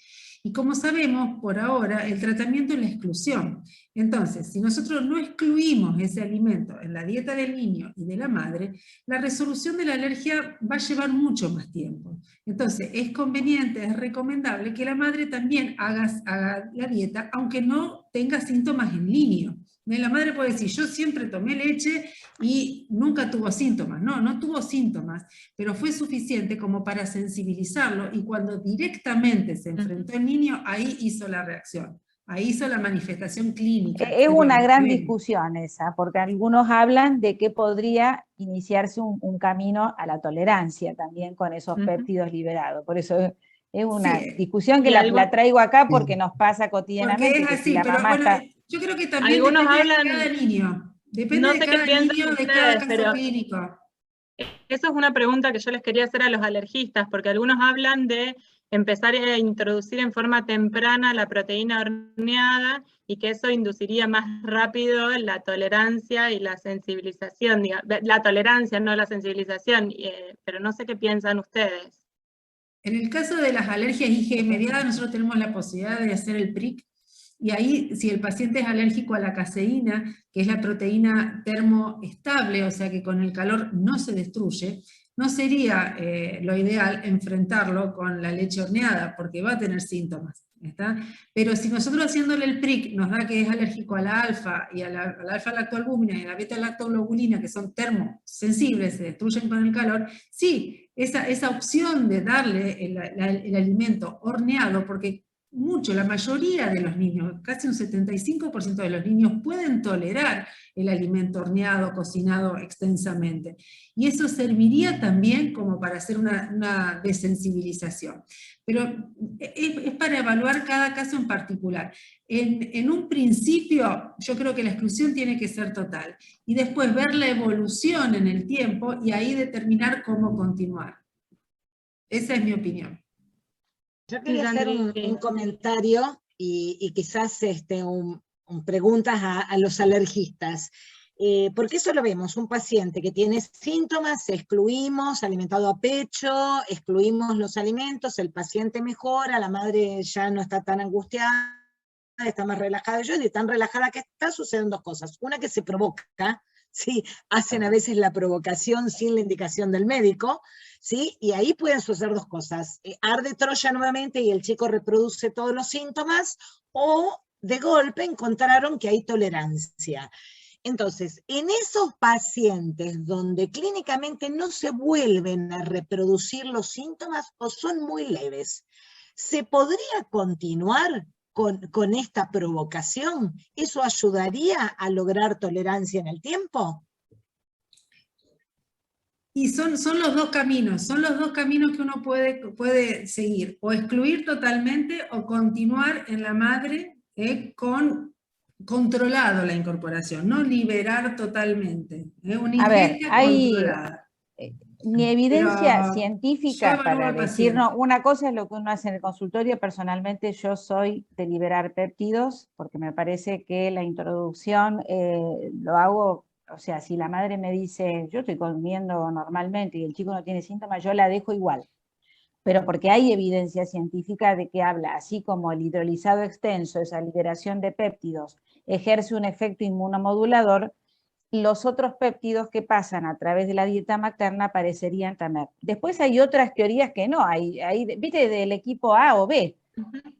Y como sabemos, por ahora, el tratamiento es la exclusión. Entonces, si nosotros no excluimos ese alimento en la dieta del niño y de la madre, la resolución de la alergia va a llevar mucho más tiempo. Entonces, es conveniente, es recomendable que la madre también haga la dieta, aunque no tenga síntomas en niño. La madre puede decir, yo siempre tomé leche y nunca tuvo síntomas. No, no tuvo síntomas, pero fue suficiente como para sensibilizarlo, y cuando directamente se enfrentó el niño, ahí hizo la reacción, ahí hizo la manifestación clínica. Es una gran discusión esa, porque algunos hablan de que podría iniciarse un camino a la tolerancia también con esos péptidos liberados. Por eso es una discusión que la traigo acá porque nos pasa cotidianamente. Porque es así, si pero bueno, yo creo que también algunos depende hablan, de cada niño. Depende de cada niño, de cada caso clínico. Eso es una pregunta que yo les quería hacer a los alergistas, porque algunos hablan de empezar a introducir en forma temprana la proteína horneada y que eso induciría más rápido la tolerancia y la sensibilización, la tolerancia, no la sensibilización, pero no sé qué piensan ustedes. En el caso de las alergias IgE mediadas, nosotros tenemos la posibilidad de hacer el PRIC, y ahí, si el paciente es alérgico a la caseína, que es la proteína termoestable, o sea que con el calor no se destruye, no sería lo ideal enfrentarlo con la leche horneada, porque va a tener síntomas, ¿está? Pero si nosotros haciéndole el PRIC nos da que es alérgico a la alfa, y a la alfa-lactoalbúmina y a la beta-lactoglobulina, que son termosensibles, se destruyen con el calor, sí, esa opción de darle el alimento horneado, porque la mayoría de los niños, casi un 75% de los niños pueden tolerar el alimento horneado, cocinado extensamente. Y eso serviría también como para hacer una desensibilización. Pero es para evaluar cada caso en particular. En un principio, yo creo que la exclusión tiene que ser total. Y después ver la evolución en el tiempo y ahí determinar cómo continuar. Esa es mi opinión. Yo quería hacer un comentario y quizás preguntas a los alergistas. Porque eso lo vemos, un paciente que tiene síntomas, excluimos, alimentado a pecho, excluimos los alimentos, el paciente mejora, la madre ya no está tan angustiada, está más relajada. Yo de tan relajada que está, suceden dos cosas. Una, que se provoca, ¿sí? Hacen a veces la provocación sin la indicación del médico, ¿sí? Y ahí pueden suceder dos cosas. Arde Troya nuevamente y el chico reproduce todos los síntomas, o de golpe encontraron que hay tolerancia. Entonces, en esos pacientes donde clínicamente no se vuelven a reproducir los síntomas o son muy leves, ¿se podría continuar con esta provocación? ¿Eso ayudaría a lograr tolerancia en el tiempo? Y son los dos caminos que uno puede seguir, o excluir totalmente o continuar en la madre con controlado la incorporación, no liberar totalmente. Una ingesta controlada. Ni evidencia científica para decirnos, una cosa es lo que uno hace en el consultorio. Personalmente yo soy de liberar péptidos, porque me parece que la introducción lo hago, o sea, si la madre me dice, yo estoy comiendo normalmente y el chico no tiene síntomas, yo la dejo igual. Pero porque hay evidencia científica de que habla, así como el hidrolizado extenso, esa liberación de péptidos, ejerce un efecto inmunomodulador, los otros péptidos que pasan a través de la dieta materna parecerían también. Después hay otras teorías que no, viste, del equipo A o B,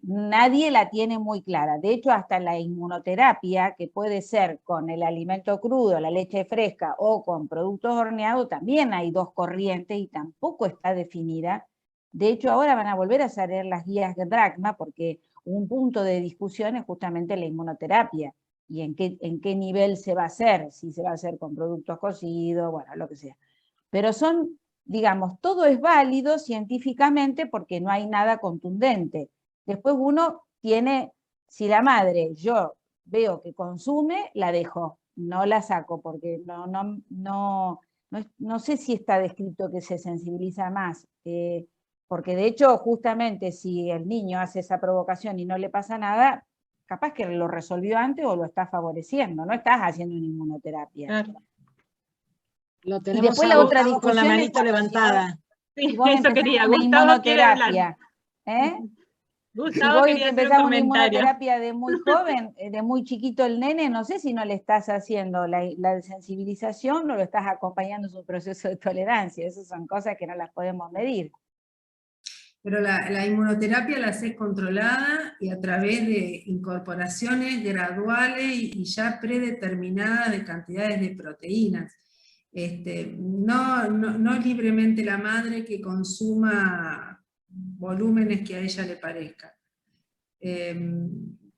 nadie la tiene muy clara. De hecho, hasta la inmunoterapia, que puede ser con el alimento crudo, la leche fresca o con productos horneados, también hay dos corrientes y tampoco está definida. De hecho, ahora van a volver a salir las guías de Drachma, porque un punto de discusión es justamente la inmunoterapia y en qué nivel se va a hacer, si se va a hacer con productos cocidos, bueno, lo que sea. Pero son, digamos, todo es válido científicamente porque no hay nada contundente. Después uno tiene, si la madre yo veo que consume, la dejo, no la saco, porque no sé si está descrito que se sensibiliza más. Porque de hecho, justamente, si el niño hace esa provocación y no le pasa nada, capaz que lo resolvió antes o lo está favoreciendo, no estás haciendo una inmunoterapia. Claro. Lo tenemos y después la otra discusión con la manito levantada. Sí, vos eso quería, una Gustavo quiere hablar. inmunoterapia, Si Gustavo vos quería hacer un empezamos una comentario. inmunoterapia de muy joven, de muy chiquito el nene, no sé si no le estás haciendo la sensibilización o lo estás acompañando en su proceso de tolerancia. Esas son cosas que no las podemos medir. Pero la inmunoterapia la haces controlada y a través de incorporaciones graduales y ya predeterminadas de cantidades de proteínas. No libremente la madre que consuma volúmenes que a ella le parezca.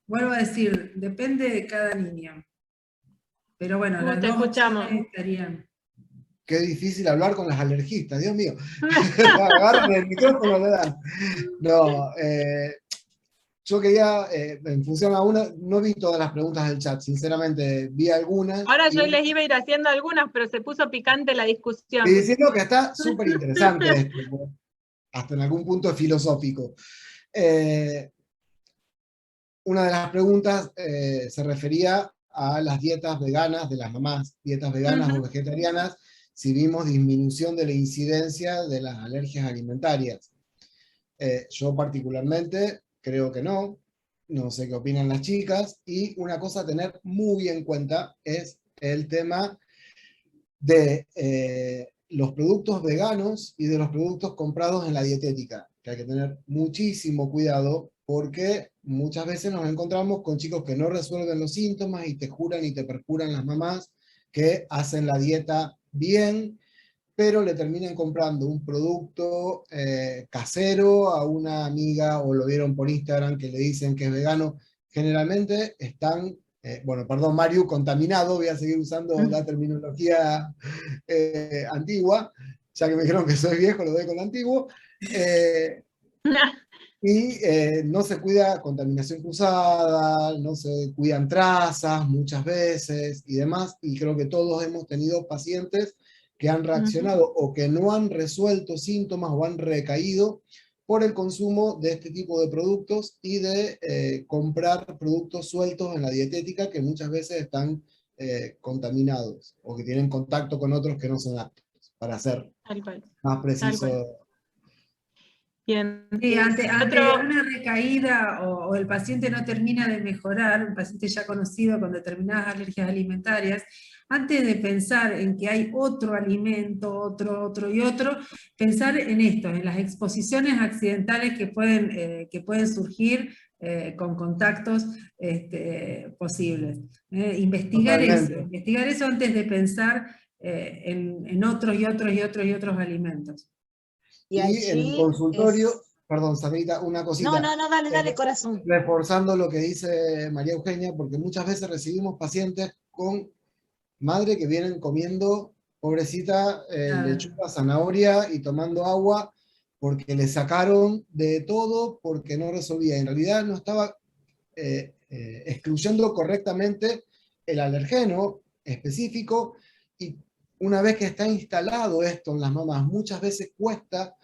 Vuelvo a decir, depende de cada niño. Pero bueno, las Te dos escuchamos. opciones estarían. Qué difícil hablar con las alergistas, Dios mío. Agarran el micrófono, le dan. No, yo quería, en función a una, no vi todas las preguntas del chat, sinceramente vi algunas. Ahora yo y les iba a ir haciendo algunas, pero se puso picante la discusión. diciendo que está súper interesante esto, hasta en algún punto es filosófico. Una de las preguntas se refería a las dietas veganas de las mamás, dietas veganas o vegetarianas, si vimos disminución de la incidencia de las alergias alimentarias. Yo particularmente creo que no sé qué opinan las chicas, y una cosa a tener muy en cuenta es el tema de los productos veganos y de los productos comprados en la dietética, que hay que tener muchísimo cuidado porque muchas veces nos encontramos con chicos que no resuelven los síntomas y te juran y te perjuran las mamás que hacen la dieta bien, pero le terminan comprando un producto casero a una amiga, o lo vieron por Instagram que le dicen que es vegano. Generalmente están, bueno, perdón Mario, contaminado, voy a seguir usando la terminología antigua, ya que me dijeron que soy viejo, lo doy con lo antiguo. Y no se cuida contaminación cruzada, no se cuidan trazas muchas veces y demás, y creo que todos hemos tenido pacientes que han reaccionado o que no han resuelto síntomas o han recaído por el consumo de este tipo de productos y de comprar productos sueltos en la dietética que muchas veces están contaminados o que tienen contacto con otros que no son aptos, para ser más preciso. Bien. Sí, ante una recaída o el paciente no termina de mejorar, un paciente ya conocido con determinadas alergias alimentarias, antes de pensar en que hay otro alimento, otro y otro, pensar en esto, en las exposiciones accidentales que pueden surgir con contactos posibles. Investigar eso antes de pensar en otros alimentos. Y en el consultorio, perdón, Sandrita, una cosita. No, dale, corazón. Reforzando lo que dice María Eugenia, porque muchas veces recibimos pacientes con madre que vienen comiendo, pobrecita, lechuga, zanahoria y tomando agua, porque le sacaron de todo, porque no resolvía. En realidad no estaba excluyendo correctamente el alergeno específico, y una vez que está instalado esto en las mamás, muchas veces cuesta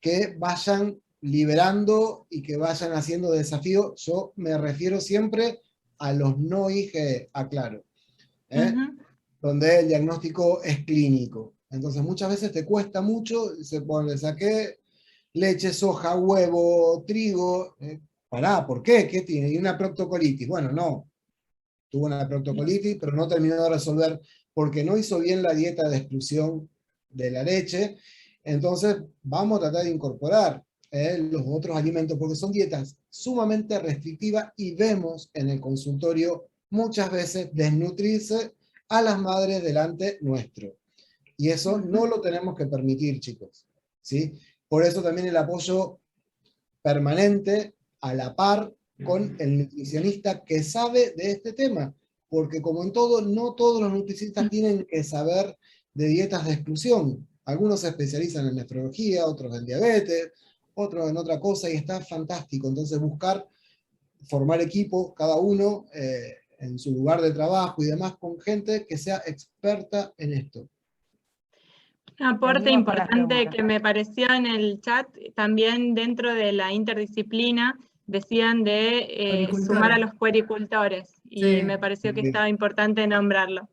que vayan liberando y que vayan haciendo desafíos. Yo me refiero siempre a los no IgE, aclaro, donde el diagnóstico es clínico. Entonces muchas veces te cuesta mucho, le saqué leche, soja, huevo, trigo, ¿por qué? ¿Qué tiene? ¿Y una proctocolitis? Bueno, no, tuvo una proctocolitis, pero no terminó de resolver porque no hizo bien la dieta de exclusión de la leche. Entonces vamos a tratar de incorporar los otros alimentos, porque son dietas sumamente restrictivas y vemos en el consultorio muchas veces desnutrirse a las madres delante nuestro. Y eso no lo tenemos que permitir, chicos, ¿sí? Por eso también el apoyo permanente a la par con el nutricionista que sabe de este tema, porque como en todo, no todos los nutricionistas tienen que saber de dietas de exclusión. Algunos se especializan en nefrología, otros en diabetes, otros en otra cosa, y está fantástico. Entonces buscar formar equipo, cada uno en su lugar de trabajo y demás, con gente que sea experta en esto. Un aporte importante que me pareció en el chat, también dentro de la interdisciplina, decían de sumar a los puericultores, y me pareció que estaba importante nombrarlo.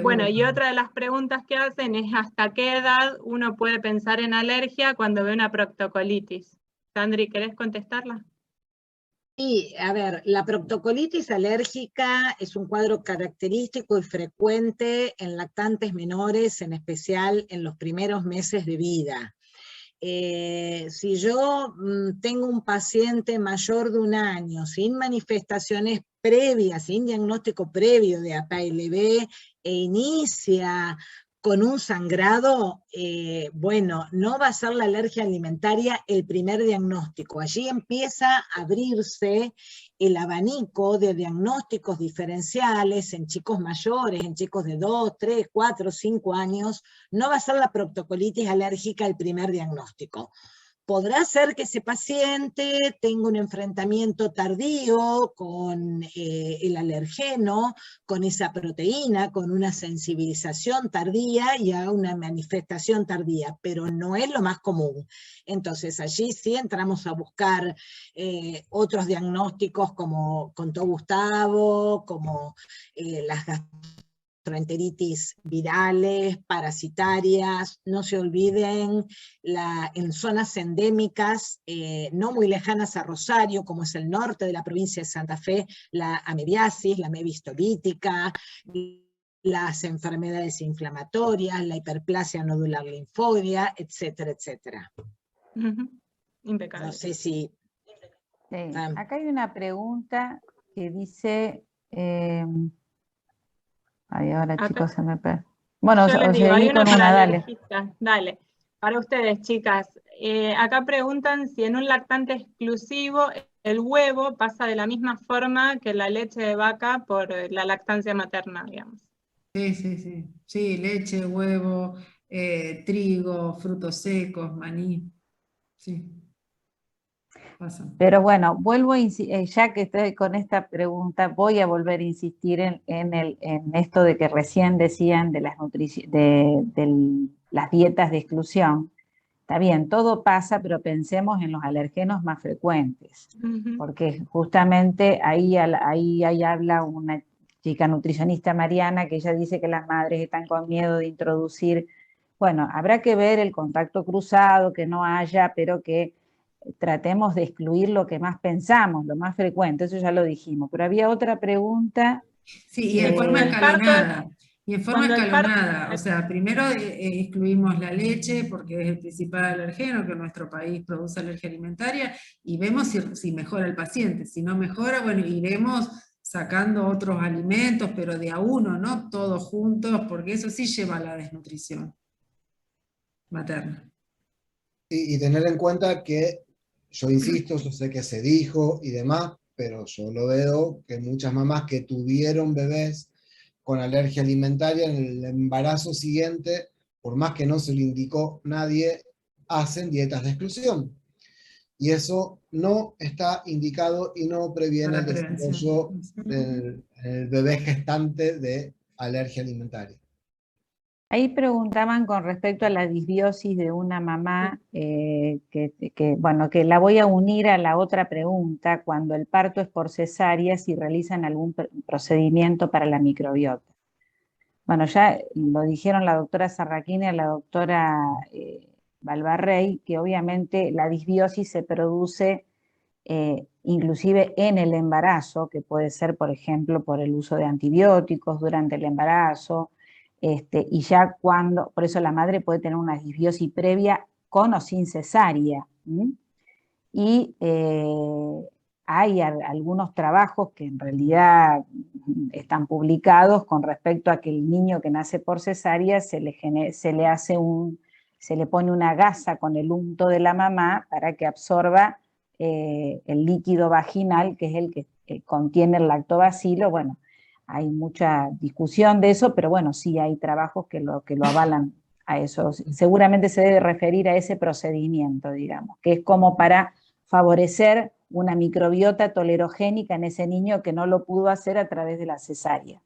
Bueno, y otra de las preguntas que hacen es ¿hasta qué edad uno puede pensar en alergia cuando ve una proctocolitis? Sandri, ¿querés contestarla? Sí, a ver, la proctocolitis alérgica es un cuadro característico y frecuente en lactantes menores, en especial en los primeros meses de vida. Si yo tengo un paciente mayor de 1 año, sin manifestaciones previas, sin diagnóstico previo de APLB, e inicia con un sangrado, bueno, no va a ser la alergia alimentaria el primer diagnóstico. Allí empieza a abrirse el abanico de diagnósticos diferenciales en chicos mayores, en chicos de 2, 3, 4, 5 años. No va a ser la proctocolitis alérgica el primer diagnóstico. Podrá ser que ese paciente tenga un enfrentamiento tardío con el alergeno, con esa proteína, con una sensibilización tardía y haga una manifestación tardía, pero no es lo más común. Entonces allí sí entramos a buscar otros diagnósticos como contó Gustavo, como las gastroenteritis virales, parasitarias. No se olviden, en zonas endémicas, no muy lejanas a Rosario, como es el norte de la provincia de Santa Fe, la amebiasis, la amebistolítica, las enfermedades inflamatorias, la hiperplasia nodular linfóidea, etcétera, etcétera. Impecable. No sé si... Sí. Acá hay una pregunta que dice... Ay, ahora Acá, chicos se me perdió. Bueno, yo les digo, seguí hay una con para una, dale. alergistas. Dale. Para ustedes, chicas, acá preguntan si en un lactante exclusivo el huevo pasa de la misma forma que la leche de vaca por la lactancia materna, digamos. Sí, sí, sí. Sí, leche, huevo, trigo, frutos secos, maní. Sí. Pasa. Pero bueno, vuelvo a ya que estoy con esta pregunta, voy a volver a insistir en esto de que recién decían de las dietas de exclusión. Está bien, todo pasa, pero pensemos en los alergenos más frecuentes, porque justamente ahí habla una chica nutricionista, Mariana, que ella dice que las madres están con miedo de introducir. Bueno, habrá que ver el contacto cruzado, que no haya, pero que tratemos de excluir lo que más pensamos, lo más frecuente, eso ya lo dijimos. Pero había otra pregunta. Sí, y en forma escalonada. Y en forma cuando el parto- escalonada, o sea, primero excluimos la leche porque es el principal alergeno que en nuestro país produce alergia alimentaria y vemos si mejora el paciente. Si no mejora, bueno, iremos sacando otros alimentos, pero de a uno, no todos juntos, porque eso sí lleva a la desnutrición materna. Y tener en cuenta que, yo insisto, yo sé que se dijo y demás, pero yo lo veo que muchas mamás que tuvieron bebés con alergia alimentaria en el embarazo siguiente, por más que no se lo indicó nadie, hacen dietas de exclusión. Y eso no está indicado y no previene el desarrollo del bebé gestante de alergia alimentaria. Ahí preguntaban con respecto a la disbiosis de una mamá, bueno, que la voy a unir a la otra pregunta, cuando el parto es por cesárea, si realizan algún procedimiento para la microbiota. Bueno, ya lo dijeron la doctora Sarraquini y la doctora Balbarrey, que obviamente la disbiosis se produce inclusive en el embarazo, que puede ser, por ejemplo, por el uso de antibióticos durante el embarazo, y ya cuando, por eso la madre puede tener una disbiosis previa con o sin cesárea. Y hay algunos trabajos que en realidad están publicados con respecto a que el niño que nace por cesárea se le pone una gasa con el unto de la mamá para que absorba el líquido vaginal, que es el que contiene el lactobacilo. Bueno, hay mucha discusión de eso, pero bueno, sí hay trabajos que lo avalan a eso. Seguramente se debe referir a ese procedimiento, digamos, que es como para favorecer una microbiota tolerogénica en ese niño que no lo pudo hacer a través de la cesárea.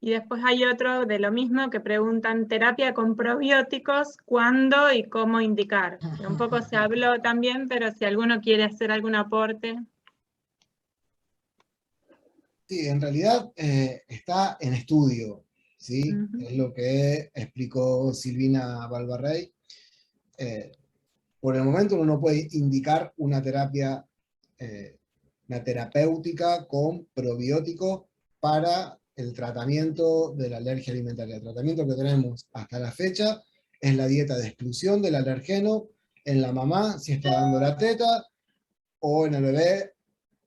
Y después hay otro de lo mismo que preguntan terapia con probióticos, ¿cuándo y cómo indicar? Un poco se habló también, pero si alguno quiere hacer algún aporte. Sí, en realidad está en estudio, ¿sí? Es lo que explicó Silvina Balbarrey. Por el momento uno no puede indicar una terapia una terapéutica con probióticos para el tratamiento de la alergia alimentaria. El tratamiento que tenemos hasta la fecha es la dieta de exclusión del alergeno en la mamá, si está dando la teta, o en el bebé,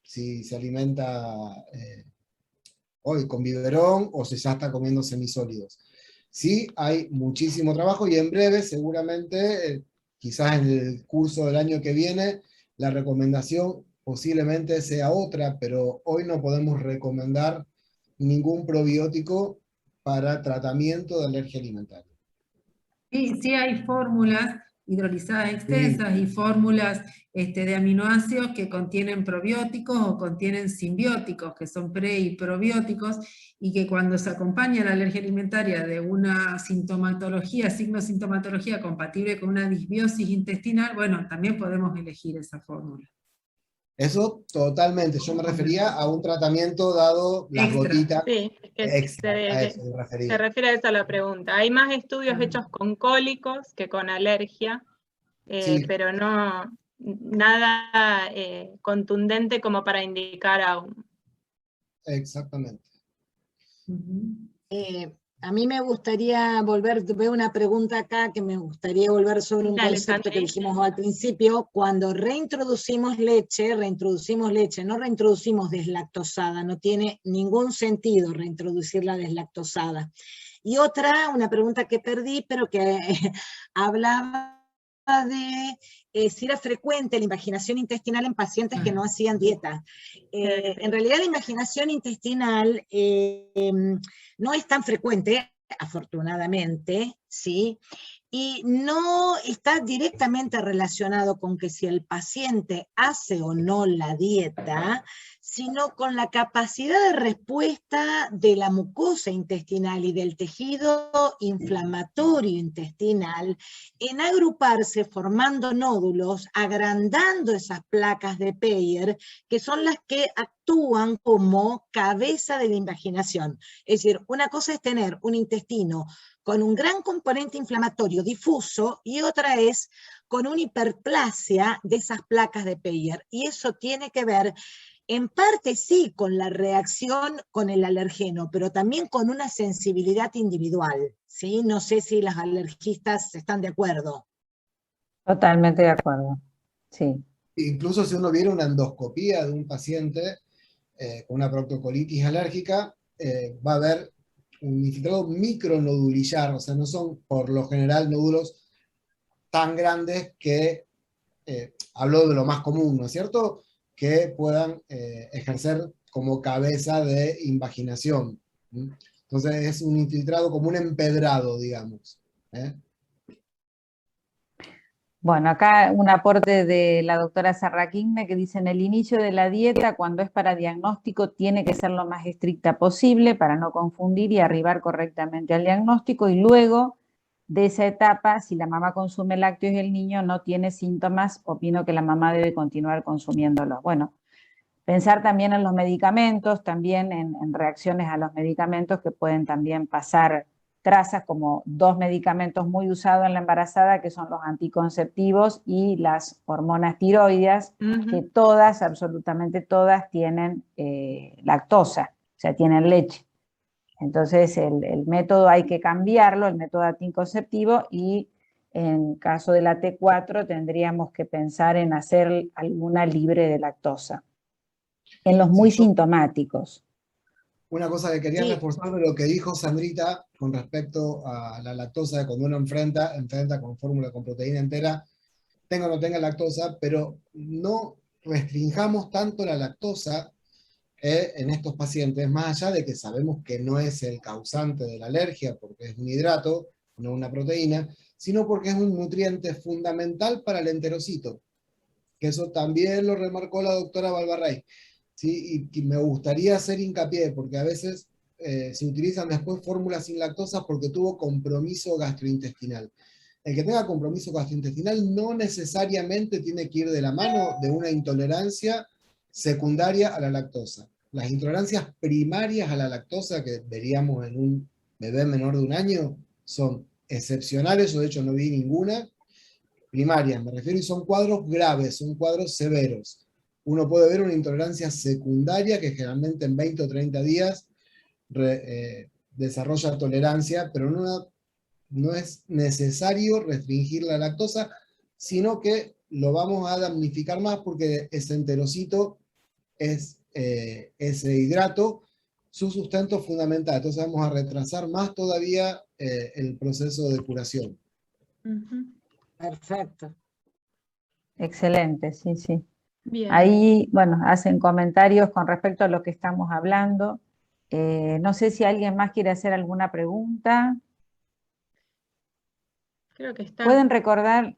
si se alimenta hoy con biberón, o si ya está comiendo semisólidos. Sí, hay muchísimo trabajo, y en breve, seguramente, quizás en el curso del año que viene, la recomendación posiblemente sea otra, pero hoy no podemos recomendar ningún probiótico para tratamiento de alergia alimentaria. Sí hay fórmulas hidrolizadas extensas y fórmulas de aminoácidos que contienen probióticos o contienen simbióticos, que son pre y probióticos, y que cuando se acompaña la alergia alimentaria de una sintomatología, signo-sintomatología compatible con una disbiosis intestinal, bueno, también podemos elegir esa fórmula. Eso totalmente, yo me refería a un tratamiento dado las gotitas. Sí, extra, a eso me refería. se refiere a eso la pregunta. Hay más estudios hechos con cólicos que con alergia, Sí. pero no nada contundente como para indicar aún. Exactamente. A mí me gustaría veo una pregunta acá que me gustaría volver sobre un concepto que dijimos al principio. Cuando reintroducimos leche, no reintroducimos deslactosada, no tiene ningún sentido reintroducir la deslactosada. Y una pregunta que perdí, pero que hablaba de si era frecuente la invaginación intestinal en pacientes que no hacían dieta. En realidad la invaginación intestinal no es tan frecuente, afortunadamente, ¿sí? Y no está directamente relacionado con que si el paciente hace o no la dieta, sino con la capacidad de respuesta de la mucosa intestinal y del tejido inflamatorio intestinal en agruparse formando nódulos, agrandando esas placas de Peyer, que son las que actúan como cabeza de la invaginación. Es decir, una cosa es tener un intestino con un gran componente inflamatorio difuso, y otra es con una hiperplasia de esas placas de Peyer. Y eso tiene que ver, en parte sí, con la reacción con el alergeno, pero también con una sensibilidad individual, ¿sí? No sé si las alergistas están de acuerdo. Totalmente de acuerdo, sí. Incluso si uno viera una endoscopía de un paciente con una proctocolitis alérgica, va a haber un infiltrado micronodulillar, o sea, no son por lo general nódulos tan grandes que, hablo de lo más común, ¿no es cierto?, que puedan ejercer como cabeza de invaginación. Entonces es un infiltrado como un empedrado, digamos. Bueno, acá un aporte de la doctora Sarraquigne que dice: en el inicio de la dieta, cuando es para diagnóstico, tiene que ser lo más estricta posible para no confundir y arribar correctamente al diagnóstico, y luego de esa etapa, si la mamá consume lácteos y el niño no tiene síntomas, opino que la mamá debe continuar consumiéndolos. Bueno, pensar también en los medicamentos, también en reacciones a los medicamentos que pueden también pasar trazas, como dos medicamentos muy usados en la embarazada, que son los anticonceptivos y las hormonas tiroideas, que todas, absolutamente todas, tienen lactosa, o sea, tienen leche. Entonces el método hay que cambiarlo, el método anticonceptivo, y en caso de la T4 tendríamos que pensar en hacer alguna libre de lactosa, en los muy sintomáticos. Una cosa que quería reforzar de lo que dijo Sandrita con respecto a la lactosa, cuando uno enfrenta con fórmula con proteína entera, tenga o no tenga lactosa, pero no restringamos tanto la lactosa en estos pacientes, más allá de que sabemos que no es el causante de la alergia, porque es un hidrato, no una proteína, sino porque es un nutriente fundamental para el enterocito, que eso también lo remarcó la doctora Balbarrey. ¿Sí? Y me gustaría hacer hincapié, porque a veces se utilizan después fórmulas sin lactosa porque tuvo compromiso gastrointestinal. El que tenga compromiso gastrointestinal no necesariamente tiene que ir de la mano de una intolerancia secundaria a la lactosa. Las intolerancias primarias a la lactosa que veríamos en un bebé menor de 1 año son excepcionales, yo de hecho no vi ninguna. Primarias, me refiero, y son cuadros graves, son cuadros severos. uno puede ver una intolerancia secundaria que generalmente en 20 o 30 días desarrolla tolerancia, pero no es necesario restringir la lactosa, sino que lo vamos a damnificar más porque ese enterocito es ese hidrato, su sustento fundamental. Entonces vamos a retrasar más todavía el proceso de curación. Perfecto. Excelente, sí, sí. Bien. Ahí, bueno, hacen comentarios con respecto a lo que estamos hablando. No sé si alguien más quiere hacer alguna pregunta. Creo que está. ¿Pueden recordar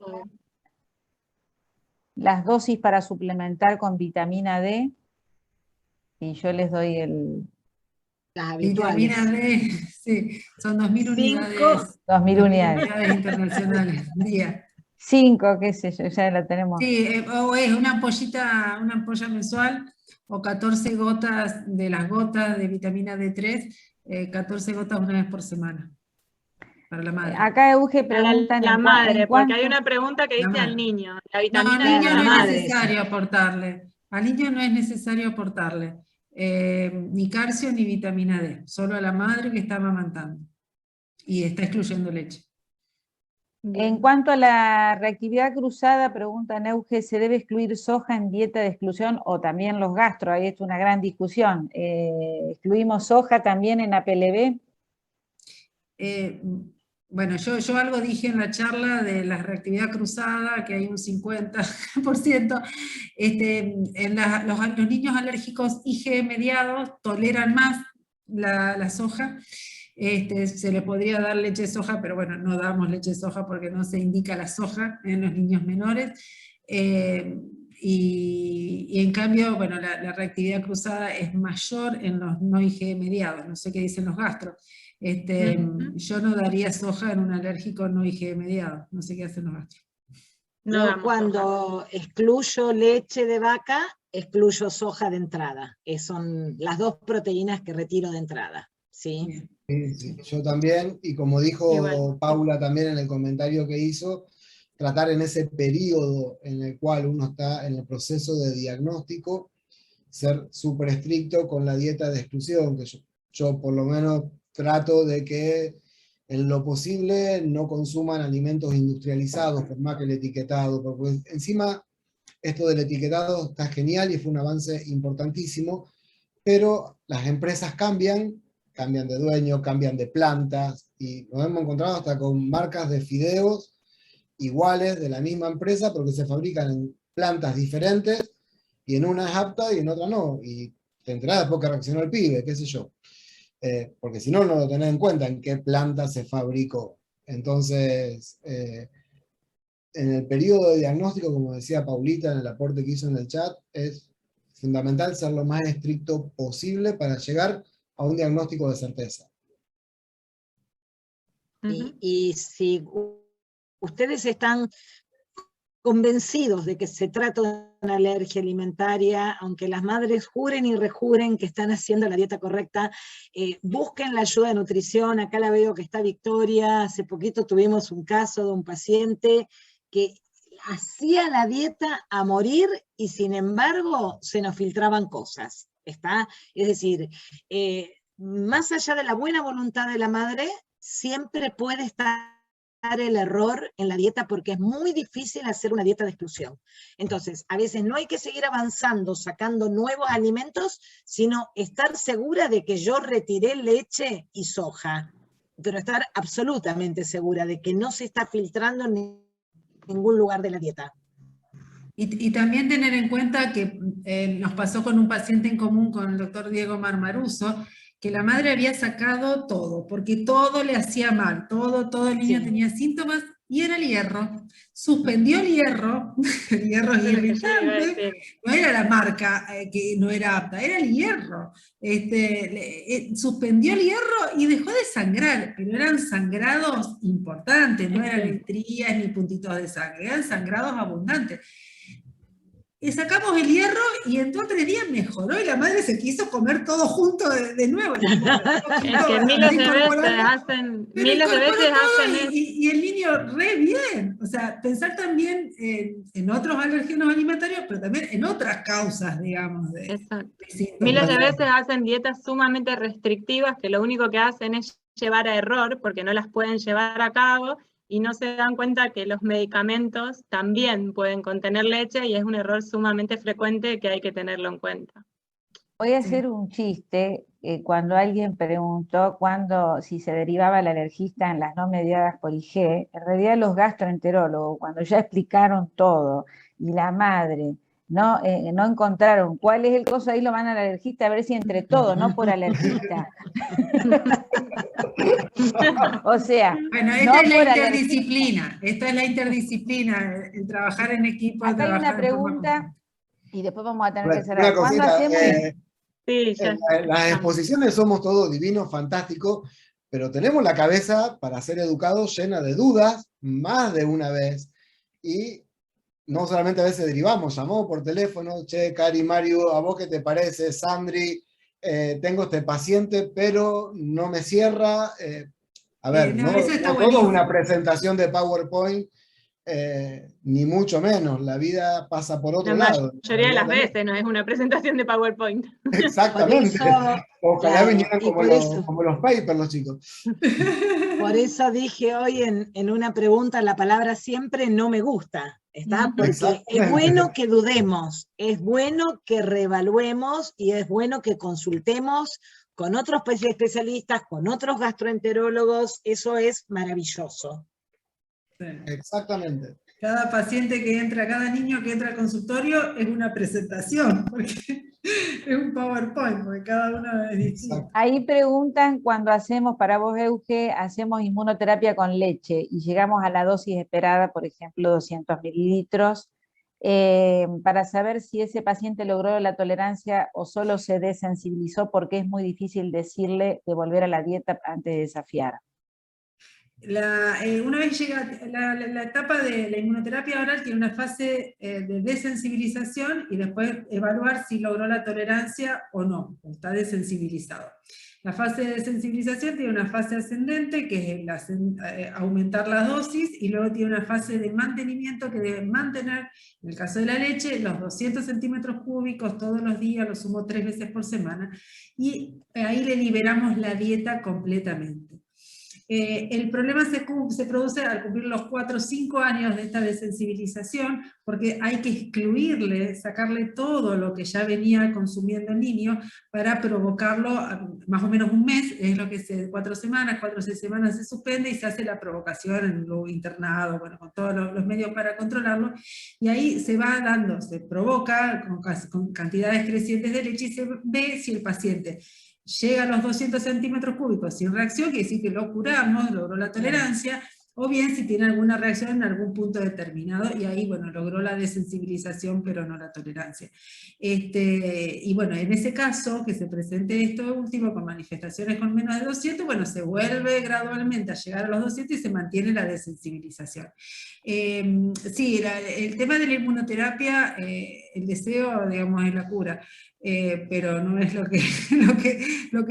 las dosis para suplementar con vitamina D? Y yo les doy Las habituales. Vitamina D, sí, son 2.000 unidades. 2.000 unidades. Internacionales, día. 5, qué sé yo, ya la tenemos. Sí, o es una ampolla mensual, o 14 gotas de las gotas de vitamina D3, 14 gotas una vez por semana, para la madre. Acá Euge Para preguntan la en madre, porque hay cuánto... una pregunta que La dice al madre. niño. La No, vitamina al niño de no la es madre. necesario aportarle. Al niño no es necesario aportarle ni calcio ni vitamina D, solo a la madre que está amamantando y está excluyendo leche. En cuanto a la reactividad cruzada, pregunta Neuge, ¿se debe excluir soja en dieta de exclusión o también los gastros? Ahí es una gran discusión. ¿Excluimos soja también en APLB? Bueno, yo algo dije en la charla de la reactividad cruzada, que hay un 50%. Los niños alérgicos IgE mediados toleran más la soja. Se le podría dar leche de soja, pero bueno, no damos leche de soja porque no se indica la soja en los niños menores. Y en cambio, bueno, la reactividad cruzada es mayor en los no IgE mediados, no sé qué dicen los gastros. Yo no daría soja en un alérgico no IgE mediado, no sé qué hacen los gastros. No Yo damos cuando excluyo leche de vaca, excluyo soja de entrada. Son las dos proteínas que retiro de entrada. ¿Sí? Bien. Sí, yo también, y como dijo Igual. Paula también en el comentario que hizo, tratar en ese periodo en el cual uno está en el proceso de diagnóstico, ser súper estricto con la dieta de exclusión, que yo por lo menos trato de que en lo posible no consuman alimentos industrializados, por más que el etiquetado, porque encima esto del etiquetado está genial y fue un avance importantísimo, pero las empresas cambian de dueño, cambian de plantas, y nos hemos encontrado hasta con marcas de fideos iguales de la misma empresa, porque se fabrican en plantas diferentes, y en una es apta y en otra no, y te enterás después que reaccionó el pibe, qué sé yo. Porque si no, no lo tenés en cuenta en qué planta se fabricó. Entonces, en el periodo de diagnóstico, como decía Paulita en el aporte que hizo en el chat, es fundamental ser lo más estricto posible para llegar a un diagnóstico de certeza. Y si ustedes están convencidos de que se trata de una alergia alimentaria, aunque las madres juren y rejuren que están haciendo la dieta correcta, busquen la ayuda de nutrición. Acá la veo que está Victoria. Hace poquito tuvimos un caso de un paciente que hacía la dieta a morir y sin embargo se nos filtraban cosas. ¿Está? Es decir, más allá de la buena voluntad de la madre, siempre puede estar el error en la dieta porque es muy difícil hacer una dieta de exclusión. Entonces, a veces no hay que seguir avanzando, sacando nuevos alimentos, sino estar segura de que yo retiré leche y soja, pero estar absolutamente segura de que no se está filtrando en ningún lugar de la dieta. Y también tener en cuenta que nos pasó con un paciente en común, con el doctor Diego Marmaruso, que la madre había sacado todo, porque todo le hacía mal, todo el niño tenía síntomas, y era el hierro. Suspendió el hierro es irritante, no era la marca que no era apta, era el hierro. Suspendió el hierro y dejó de sangrar, pero eran sangrados importantes, no eran estrías ni puntitos de sangre, eran sangrados abundantes. sacamos el hierro y en 2 o 3 días mejoró y la madre se quiso comer todo junto de nuevo. Es que miles de veces hacen eso. Y el niño re bien. O sea, pensar también en otros alérgenos alimentarios, pero también en otras causas, digamos. Exacto. Miles de veces hacen dietas sumamente restrictivas que lo único que hacen es llevar a error porque no las pueden llevar a cabo y no se dan cuenta que los medicamentos también pueden contener leche y es un error sumamente frecuente que hay que tenerlo en cuenta. Voy a hacer un chiste. Cuando alguien preguntó si se derivaba el alergista en las no mediadas por IG, en realidad los gastroenterólogos, cuando ya explicaron todo, y la madre no encontraron cuál es el coso, ahí lo van al alergista a ver si entre todos, no por alergista. O sea, bueno, esta es la interdisciplina, esta es la interdisciplina, el trabajar en equipo. Acá hay una pregunta, y después vamos a tener que cerrar. Una cosita, sí, ya. En las exposiciones somos todos divinos, fantásticos, pero tenemos la cabeza para ser educados llena de dudas, más de una vez, y no solamente a veces derivamos, llamamos por teléfono, che, Cari, Mario, ¿a vos qué te parece? Sandri, tengo este paciente, pero no me cierra. A ver, no todo es una presentación de PowerPoint, ni mucho menos, la vida pasa por otro lado. La mayoría de las veces no es una presentación de PowerPoint. Exactamente. Ojalá vinieran como los papers los chicos. Por eso dije hoy en una pregunta la palabra siempre no me gusta. ¿Está? Porque es bueno que dudemos, es bueno que reevaluemos y es bueno que consultemos con otros especialistas, con otros gastroenterólogos, eso es maravilloso. Sí. Exactamente. Cada paciente que entra, cada niño que entra al consultorio es una presentación, porque es un PowerPoint, porque cada uno es distinto. Ahí preguntan cuando hacemos, para vos Euge, hacemos inmunoterapia con leche y llegamos a la dosis esperada, por ejemplo 200 mililitros, para saber si ese paciente logró la tolerancia o solo se desensibilizó, porque es muy difícil decirle de volver a la dieta antes de desafiar. Una vez llega la etapa de la inmunoterapia oral, tiene una fase de desensibilización y después evaluar si logró la tolerancia o no, o está desensibilizado. La fase de desensibilización tiene una fase ascendente, que es aumentar la dosis, y luego tiene una fase de mantenimiento, que debe mantener, en el caso de la leche, los 200 centímetros cúbicos todos los días, lo sumo 3 veces por semana, y ahí le liberamos la dieta completamente. El problema se produce al cumplir los 4 o 5 años de esta desensibilización, porque hay que excluirle, sacarle todo lo que ya venía consumiendo el niño para provocarlo más o menos un mes, es lo que 4 o 6 semanas se suspende y se hace la provocación en un internado, bueno, con todos los medios para controlarlo, y ahí se va dando, se provoca con cantidades crecientes de leche y se ve si el paciente llega a los 200 centímetros cúbicos sin reacción, quiere decir que lo curamos, logró la tolerancia, o bien si tiene alguna reacción en algún punto determinado, y ahí, bueno, logró la desensibilización, pero no la tolerancia. Y bueno, en ese caso, que se presente esto último con manifestaciones con menos de 200, bueno, se vuelve gradualmente a llegar a los 200 y se mantiene la desensibilización. Sí, el tema de la inmunoterapia, el deseo, digamos, es la cura. Pero no es lo que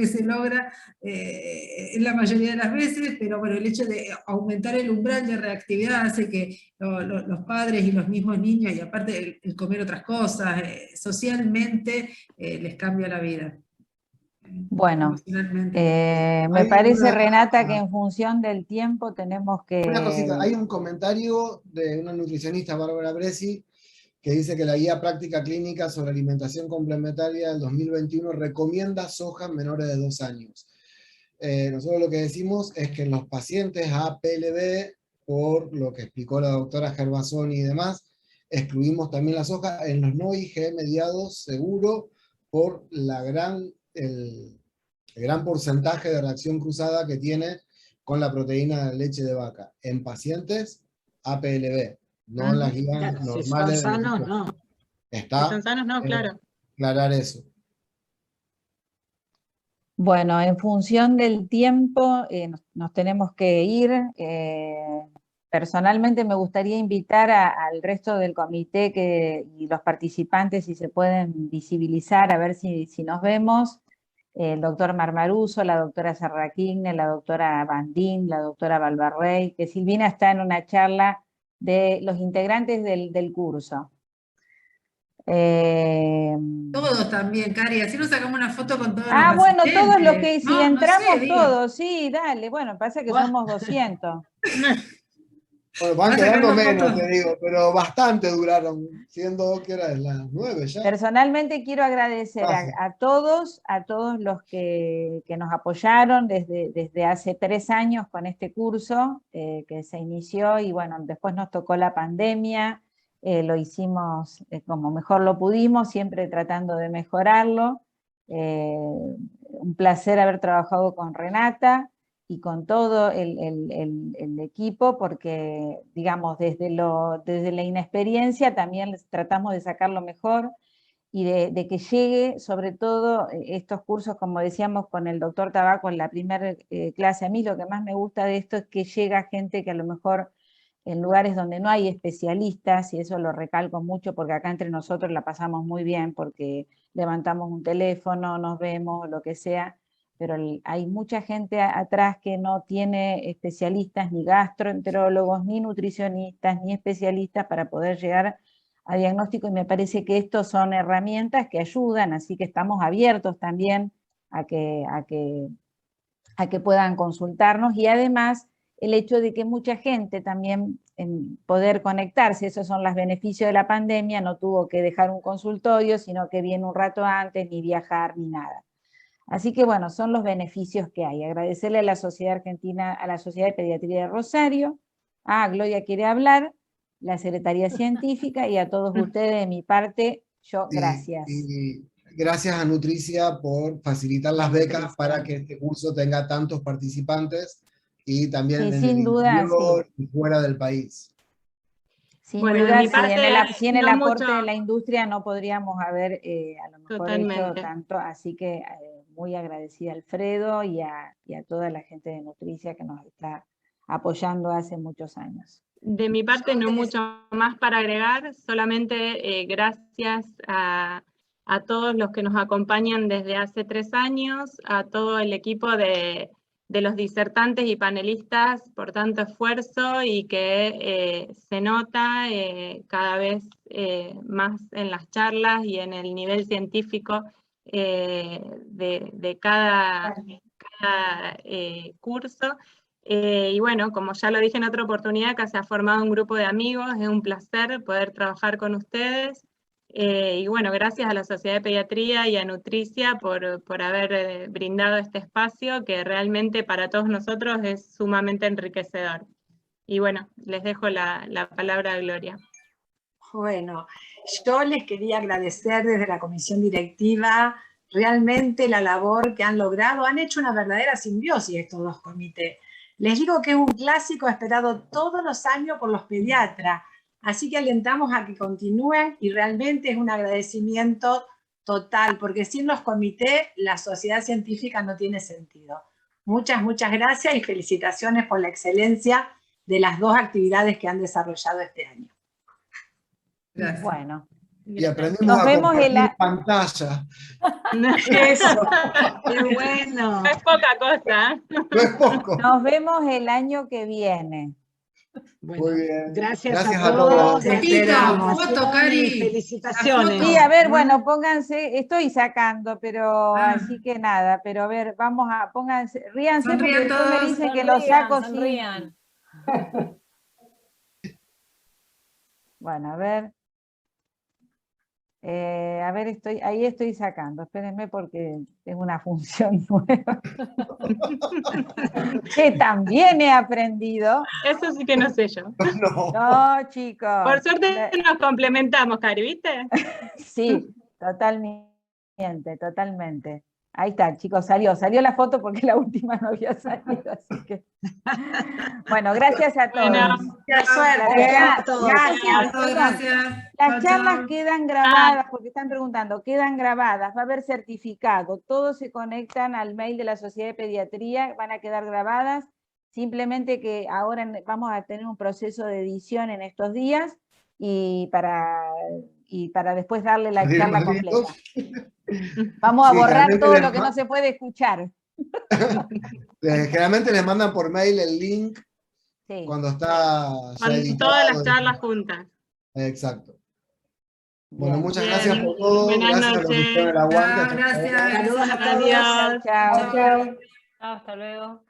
se logra en la mayoría de las veces, pero bueno, el hecho de aumentar el umbral de reactividad hace que los padres y los mismos niños, y aparte el comer otras cosas, socialmente les cambia la vida. Bueno, me parece, Renata, que en función del tiempo tenemos que... Una cosita, hay un comentario de una nutricionista, Bárbara Bresi, que dice que la guía práctica clínica sobre alimentación complementaria del 2021 recomienda soja en menores de 2 años. Nosotros lo que decimos es que en los pacientes APLB, por lo que explicó la doctora Gervasoni y demás, excluimos también la soja. En los no IG mediados, seguro, por el gran porcentaje de reacción cruzada que tiene con la proteína de leche de vaca. En pacientes APLB. No en las guías normales. Si son sanos, no. Si son sanos, no, claro. Aclarar eso. Bueno, en función del tiempo nos tenemos que ir. personalmente me gustaría invitar al resto del comité y los participantes, si se pueden visibilizar, a ver si nos vemos. El doctor Marmaruso, la doctora Sarraquigne, la doctora Bandín, la doctora Valvarrey, que Silvina está en una charla de los integrantes del curso. Todos también, Cari, así nos sacamos una foto con todos los bueno, asistentes. todos los que, si No, entramos no sé, todos, sí, dale, bueno, pasa que somos 200. Bueno, van Vas quedando sacando menos, fotos. te digo, pero bastante duraron, siendo que eran las 9 ya. Personalmente quiero agradecer a todos los que nos apoyaron desde hace 3 años con este curso que se inició, y bueno, después nos tocó la pandemia, lo hicimos como mejor lo pudimos, siempre tratando de mejorarlo. Un placer haber trabajado con Renata y con todo el equipo, porque, digamos, desde la inexperiencia también tratamos de sacar lo mejor, y de que llegue, sobre todo, estos cursos, como decíamos con el doctor Tabaco en la primera clase. A mí lo que más me gusta de esto es que llega gente que a lo mejor en lugares donde no hay especialistas, y eso lo recalco mucho, porque acá entre nosotros la pasamos muy bien, porque levantamos un teléfono, nos vemos, lo que sea, pero hay mucha gente atrás que no tiene especialistas, ni gastroenterólogos, ni nutricionistas, ni especialistas para poder llegar a diagnóstico, y me parece que estos son herramientas que ayudan, así que estamos abiertos también a que puedan consultarnos, y además el hecho de que mucha gente también en poder conectarse, esos son los beneficios de la pandemia, no tuvo que dejar un consultorio, sino que viene un rato antes, ni viajar, ni nada. Así que bueno, son los beneficios que hay. Agradecerle a la Sociedad Argentina, a la Sociedad de Pediatría de Rosario, Gloria quiere hablar, la Secretaría Científica, y a todos ustedes de mi parte, gracias. Y gracias a Nutricia por facilitar las becas para que este curso tenga tantos participantes, y también en el interior y fuera del país. Sin duda, sin el aporte mucho de la industria no podríamos haber a lo mejor hecho tanto, así que muy agradecida a Alfredo y a toda la gente de Nutricia que nos está apoyando hace muchos años. De mi parte no mucho más para agregar, solamente gracias a todos los que nos acompañan desde hace 3 años, a todo el equipo de los disertantes y panelistas por tanto esfuerzo, y que se nota cada vez más en las charlas y en el nivel científico de cada curso. Y bueno, como ya lo dije en otra oportunidad, acá se ha formado un grupo de amigos, es un placer poder trabajar con ustedes. Y bueno, gracias a la Sociedad de Pediatría y a Nutricia por haber brindado este espacio, que realmente para todos nosotros es sumamente enriquecedor. Y bueno, les dejo la palabra a Gloria. Bueno, yo les quería agradecer desde la comisión directiva realmente la labor que han logrado. Han hecho una verdadera simbiosis estos dos comités. Les digo que es un clásico esperado todos los años por los pediatras. Así que alentamos a que continúen, y realmente es un agradecimiento total, porque sin los comités la sociedad científica no tiene sentido. Muchas, muchas gracias y felicitaciones por la excelencia de las 2 actividades que han desarrollado este año. Gracias. Bueno. Y aprendimos a compartir pantalla. Eso, qué bueno. No es poca cosa. No es poco. Nos vemos el año que viene. Bueno, muy bien. Gracias a todos. Foto, Cari. Felicitaciones. Sí, a ver, bueno, pónganse, estoy sacando, pero así que nada, pero a ver, pónganse, ríanse, porque después me dicen que lo saco sin. Bueno, a ver, ahí estoy sacando, espérenme porque es una función nueva. Que también he aprendido. Eso sí que no sé yo. No, chicos. Por suerte nos complementamos, Cari, ¿viste? Sí, totalmente. Ahí está, chicos, salió la foto porque la última no había salido, así que. Bueno, gracias a todos. Bueno, Gracias a todos. Gracias. Las charlas quedan grabadas, porque están preguntando, quedan grabadas, va a haber certificado, todos se conectan al mail de la Sociedad de Pediatría, van a quedar grabadas. Simplemente que ahora vamos a tener un proceso de edición en estos días y para después darle la charla completa. Vamos a borrar todo lo que no se puede escuchar. Generalmente les mandan por mail el link cuando está ya Con editado. todas las charlas juntas. Exacto. Bueno, Bien. muchas gracias por todo. Buenas Gracias a los que noches. hicieron el aguante. Gracias. Saludos a todos. Adiós. Chao. Hasta luego.